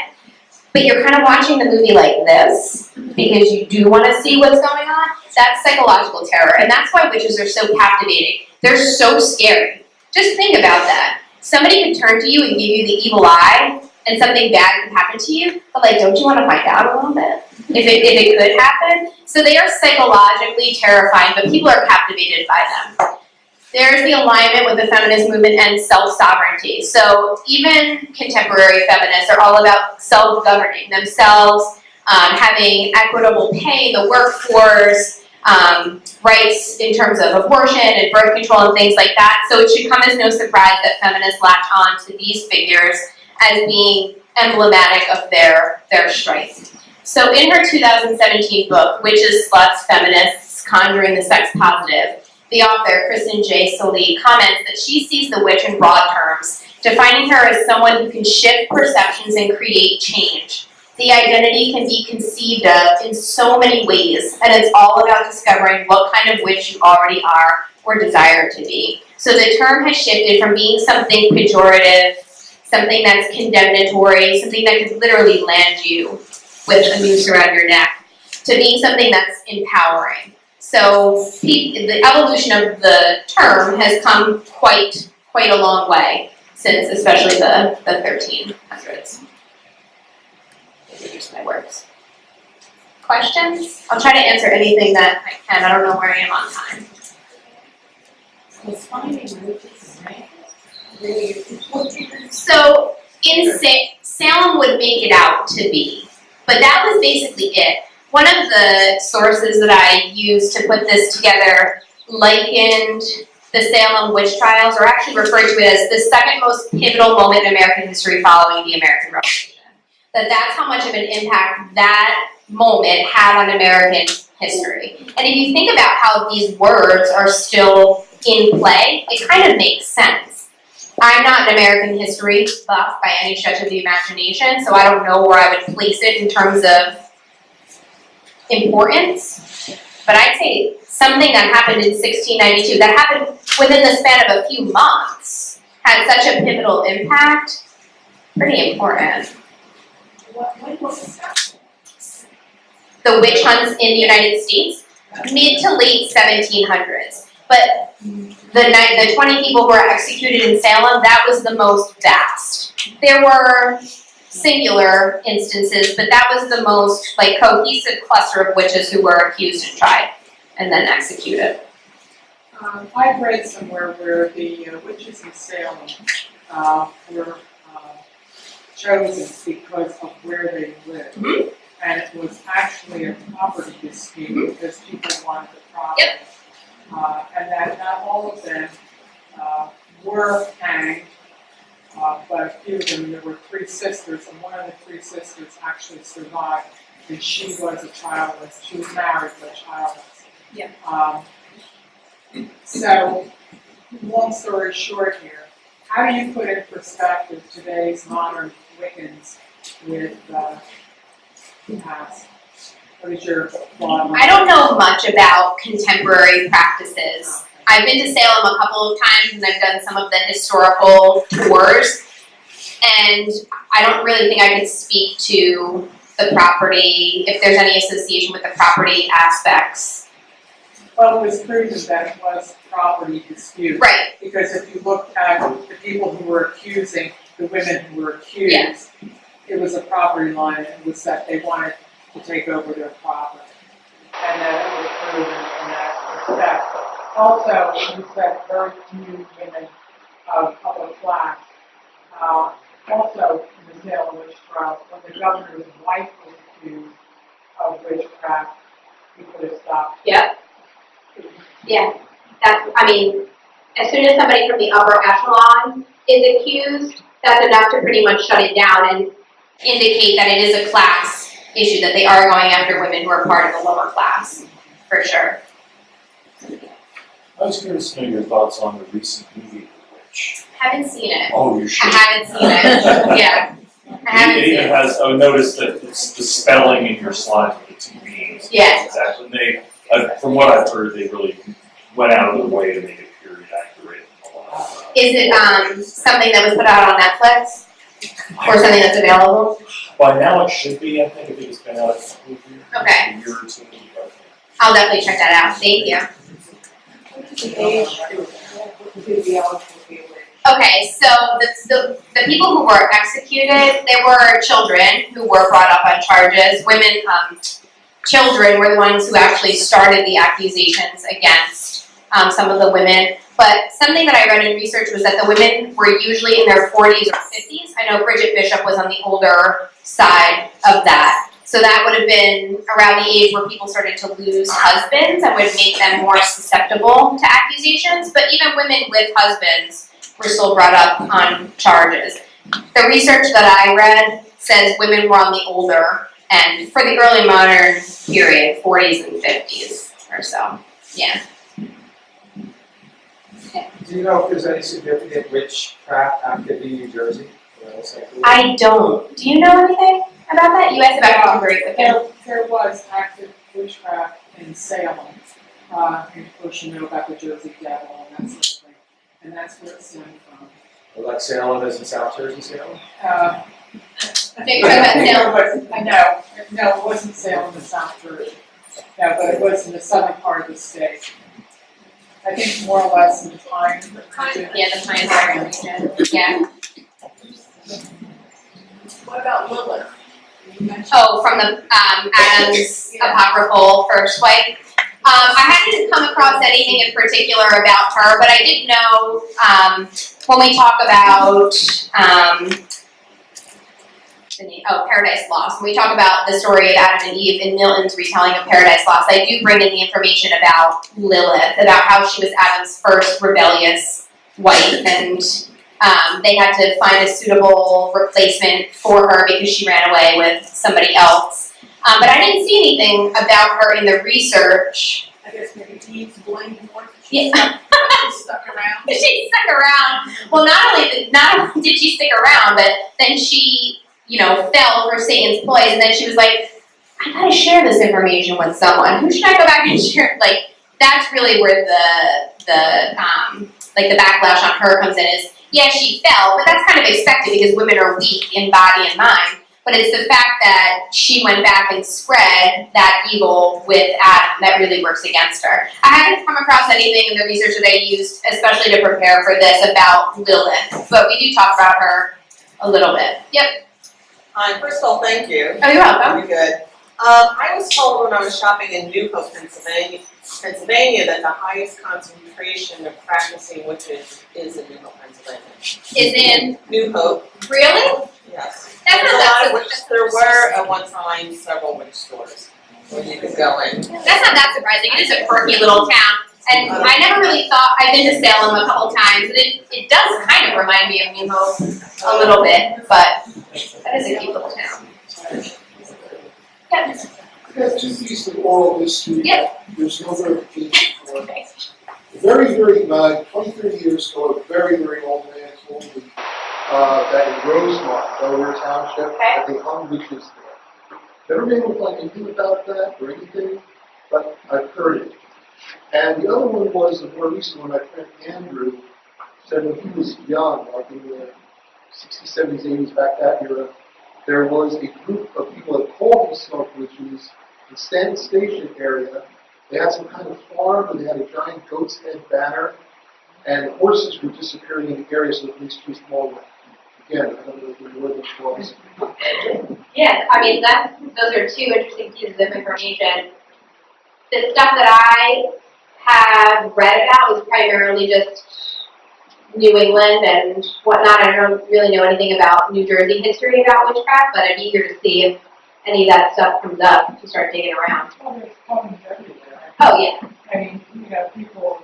S2: but you're kind of watching the movie like this because you do want to see what's going on. That's psychological terror, and that's why witches are so captivating. They're so scary. Just think about that. Somebody could turn to you and give you the evil eye, and something bad could happen to you, but like, don't you want to find out a little bit? If it could happen? So they are psychologically terrifying, but people are captivated by them. There's the alignment with the feminist movement and self-sovereignty. So even contemporary feminists are all about self-governing themselves, having equitable pay in the workforce, rights in terms of abortion and birth control and things like that. So it should come as no surprise that feminists latch on to these figures as being emblematic of their strife. So in her 2017 book, Witches, Sluts, Feminists, Conjuring the Sex Positive, the author, Kristen J. Solie, comments that she sees the witch in broad terms, defining her as someone who can shift perceptions and create change. The identity can be conceived of in so many ways, and it's all about discovering what kind of witch you already are or desire to be. So the term has shifted from being something pejorative, something that's condemnatory, something that could literally land you with a noose around your neck, to being something that's empowering. So the evolution of the term has come quite a long way since, especially the 1300s. These are just my words. Questions? I'll try to answer anything that I can. I don't know where I am on time. So in Salem would make it out to be, but that was basically it. One of the sources that I used to put this together likened the Salem witch trials, or actually referred to it as the second most pivotal moment in American history following the American Revolution. That's how much of an impact that moment had on American history. And if you think about how these words are still in play, it kind of makes sense. I'm not an American history buff by any stretch of the imagination, so I don't know where I would place it in terms of importance, but I'd say something that happened in 1692, that happened within the span of a few months, had such a pivotal impact. Pretty important.
S3: What was that?
S2: The witch hunts in the United States, mid to late 1700s. But the 20 people who were executed in Salem, that was the most vast. There were singular instances, but that was the most cohesive cluster of witches who were accused and tried and then executed.
S3: I've read somewhere where the witches in Salem were chosen because of where they lived. Mm-hmm. And it was actually a property dispute because people wanted the property.
S2: Yep.
S3: And that not all of them were hanged, but a few of them, there were 3 sisters, and one of the 3 sisters actually survived, and she was a childless. She was married but childless.
S2: Yeah.
S3: So, long story short here, how do you put in perspective today's modern Wiccans with the past? What is your thought on
S2: I don't know much about contemporary practices. I've been to Salem a couple of times and I've done some of the historical tours. And I don't really think I could speak to the property, if there's any association with the property aspects.
S3: Well, it was proven that it was property dispute.
S2: Right.
S3: Because if you look at the people who were accusing, the women who were accused,
S2: Yeah.
S3: it was a property line, it was that they wanted to take over their property. And that it was proven in that respect. Also, you said very few women of public class. Also, in the Salem witch trials, when the governor's wife was accused of witchcraft, he put a stop.
S1: Yep. Yeah, I mean, as soon as somebody from the upper echelon is accused, that's enough to pretty much shut it down and
S2: Indicate that it is a class issue, that they are going after women who are part of the lower class, for sure.
S4: I was curious to know your thoughts on the recent movie, The Witch.
S2: Haven't seen it.
S4: Oh, you should.
S2: I haven't seen it. Yeah. I haven't
S4: It
S2: seen
S4: even
S2: it.
S4: has, I noticed that it's the spelling in your slides with the two beings.
S2: Yes.
S4: Exactly. And they, from what I've heard, they really went out of their way to make it period accurate.
S2: Is it something that was put out on Netflix? Or something that's available?
S4: By now it should be, I think it's been out a couple of years.
S2: Okay.
S4: A year or two.
S2: I'll definitely check that out. Thank you. Okay, so the people who were executed, they were children who were brought up on charges. Women, children were the ones who actually started the accusations against some of the women. But something that I read in research was that the women were usually in their 40s or 50s. I know Bridget Bishop was on the older side of that. So that would have been around the age where people started to lose husbands and would make them more susceptible to accusations. But even women with husbands were still brought up on charges. The research that I read says women were on the older end for the early modern period, 40s and 50s or so. Yeah.
S5: Do you know if there's any significant witchcraft activity in New Jersey?
S2: I don't. Do you know anything about that? You asked about contemporary cooking.
S3: There was active witchcraft in Salem. And of course, you know about the Jersey Devil and that sort of thing. And that's where it stemmed from.
S5: Well, like Salem is in South Jersey, Salem?
S2: I think you're talking about Salem.
S3: I know. No, it wasn't Salem in South Jersey. No, but it was in the southern part of the state. I think more or less in the Pine region.
S2: Yeah, the Pine Barren region. Yeah.
S6: What about Lilith?
S2: Oh, from the Adam's apocryphal first wife. I hadn't come across anything in particular about her, but I did know when we talk about Paradise Lost. When we talk about the story of Adam and Eve in Milton's retelling of Paradise Lost, I do bring in the information about Lilith, about how she was Adam's first rebellious wife, and they had to find a suitable replacement for her because she ran away with somebody else. But I didn't see anything about her in the research.
S6: I guess maybe Eve's blamed more.
S2: Yeah.
S6: She stuck around.
S2: She stuck around. Well, not only did she stick around, but then she, fell for Satan's ploys, and then she was like, I gotta share this information with someone. Who should I go back and share? Like, that's really where the backlash on her comes in is, yeah, she fell, but that's kind of expected because women are weak in body and mind. But it's the fact that she went back and spread that evil with Adam that really works against her. I haven't come across anything in the research that I used, especially to prepare for this, about Lilith, but we do talk about her a little bit. Yep.
S7: Hi, first of all, thank you.
S2: Oh, you're welcome.
S7: Very good. I was told when I was shopping in New Hope, Pennsylvania, that the highest concentration of practicing witches is in New Hope, Pennsylvania.
S2: Is in
S7: New Hope,
S2: Really?
S7: yes.
S2: That's
S7: There's
S2: not
S7: a lot of
S2: that
S7: witch, there were at one time several witch stores where you could go in.
S2: That's not that surprising. It is a quirky little town. And I never really thought, I've been to Salem a couple times, and it does kind of remind me of New Hope a little bit, but that is a cute little town. Yep.
S8: Just piece of oral history.
S2: Yep.
S8: There's no verification for it. Very, very bad, 20, 30 years ago, a very, very old man told me that in Rosemont, Delaware Township,
S1: Okay.
S8: that they hung witches there. Never been able to find anything about that or anything, but I've heard it. And the other one was a more recent one. My friend Andrew said when he was young, like in the 60s, 70s, 80s, back that era, there was a group of people that called themselves witches in Stanton Station area. They had some kind of farm where they had a giant goat's head banner, and horses were disappearing in the area, so the police chased them all away. Again, I don't know if you know where this was.
S1: Yeah, I mean, those are two interesting pieces of information. The stuff that I have read about was primarily just New England and whatnot. I don't really know anything about New Jersey history about witchcraft, but I'm eager to see if any of that stuff comes up to start digging around.
S3: Well, there's problems everywhere.
S1: Oh, yeah.
S3: I mean, people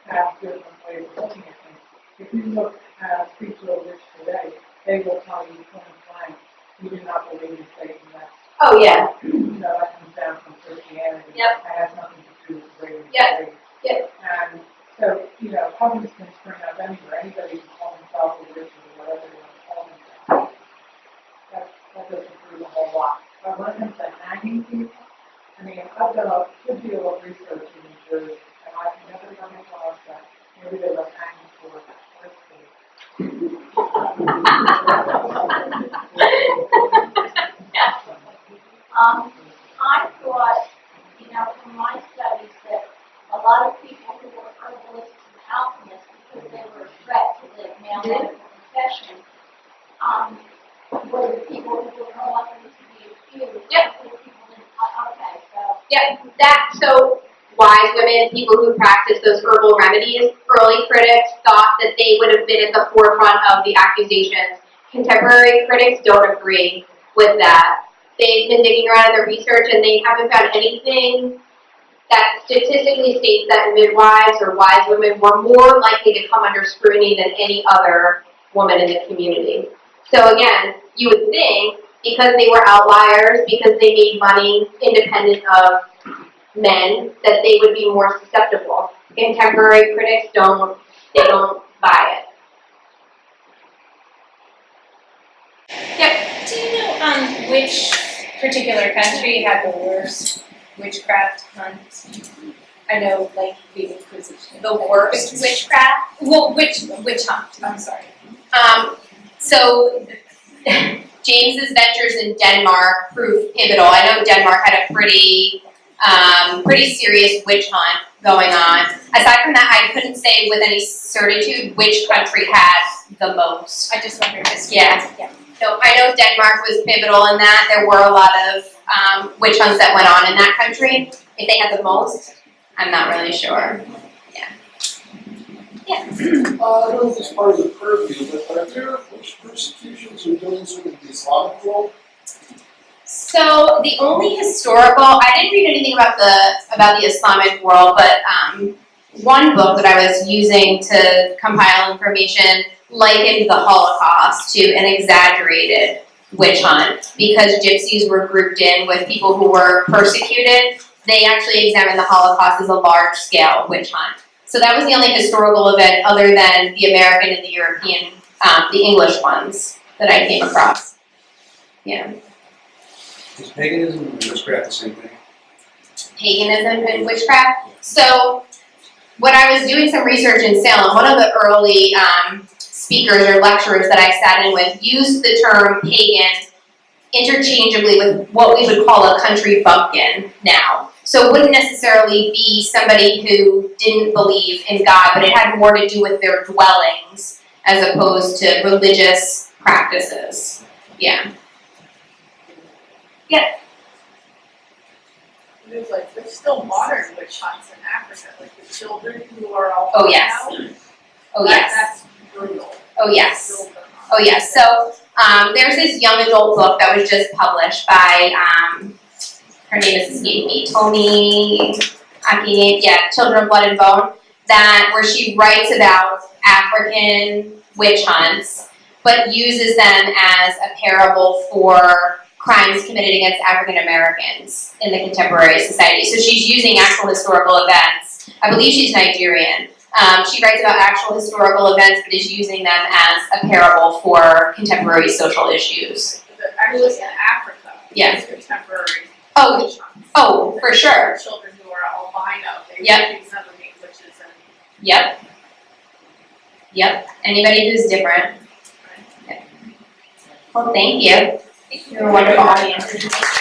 S3: have different ways of looking at things. If you look at speak to a witch today, they will tell you point blank, you do not believe in Satan. That's,
S1: Oh, yeah.
S3: that comes down from Christianity.
S1: Yep.
S3: That has nothing to do with race.
S1: Yep. Yep.
S3: And so, problems can spring up anywhere. Anybody can call themselves a witch or whatever they want to call themselves. That doesn't prove a whole lot. But when it comes to hanging people, I mean, I've done a good deal of research in New Jersey, and I can never come across that. Maybe they were hanging for
S9: I thought, from my studies that a lot of people who were herbalists and alchemists, because they were a threat to the male medical profession, were the people who were more likely to be accused.
S1: Yep.
S9: Okay, so.
S1: Yep, so wise women, people who practice those herbal remedies, early critics thought that they would have been at the forefront of the accusations. Contemporary critics don't agree with that. They've been digging around in their research and they haven't found anything that statistically states that midwives or wise women were more likely to come under scrutiny than any other woman in the community. So again, you would think because they were outliers, because they made money independent of men, that they would be more susceptible. Contemporary critics don't buy it. Yep.
S2: Do you know which particular country had the worst witchcraft hunts? I know, like, the Inquisition. The worst witchcraft? Well, witch hunt, I'm sorry. So James's ventures in Denmark proved pivotal. I know Denmark had a pretty serious witch hunt going on. Aside from that, I couldn't say with any certitude which country had the most.
S9: I just wondered this.
S2: Yeah. So I know Denmark was pivotal in that. There were a lot of witch hunts that went on in that country. If they had the most, I'm not really sure.
S8: I don't know if it's part of the purview, but are there witch persecutions or dealings with the Islamic world?
S2: So the only historical, I didn't read anything about the Islamic world, but one book that I was using to compile information likened the Holocaust to an exaggerated witch hunt because gypsies were grouped in with people who were persecuted. They actually examined the Holocaust as a large-scale witch hunt. So that was the only historical event other than the American and the European, the English ones that I came across. Yeah.
S10: Is paganism and witchcraft the same thing?
S2: Paganism and witchcraft. So when I was doing some research in Salem, one of the early speakers or lecturers that I sat in with used the term pagan interchangeably with what we would call a country bumpkin now. So it wouldn't necessarily be somebody who didn't believe in God, but it had more to do with their dwellings as opposed to religious practices. Yeah. Yeah.
S6: There's still modern witch hunts in Africa, like the children who are all.
S2: Oh, yes. Oh, yes.
S6: That's brutal.
S2: Oh, yes. Oh, yes. So there's this young adult book that was just published by, her name is escaping me, Tony Aki, Children of Blood and Bone, where she writes about African witch hunts, but uses them as a parable for crimes committed against African Americans in the contemporary society. So she's using actual historical events. I believe she's Nigerian. She writes about actual historical events, but is using them as a parable for contemporary social issues.
S6: Actually, in Africa,
S2: Yeah.
S6: it's contemporary
S2: Oh,
S6: witch hunts.
S2: oh, for sure.
S6: Children who are albino, they
S2: Yep.
S6: use them to make witches and.
S2: Yep. Yep. Anybody who's different. Okay. Well, thank you. You're a wonderful audience.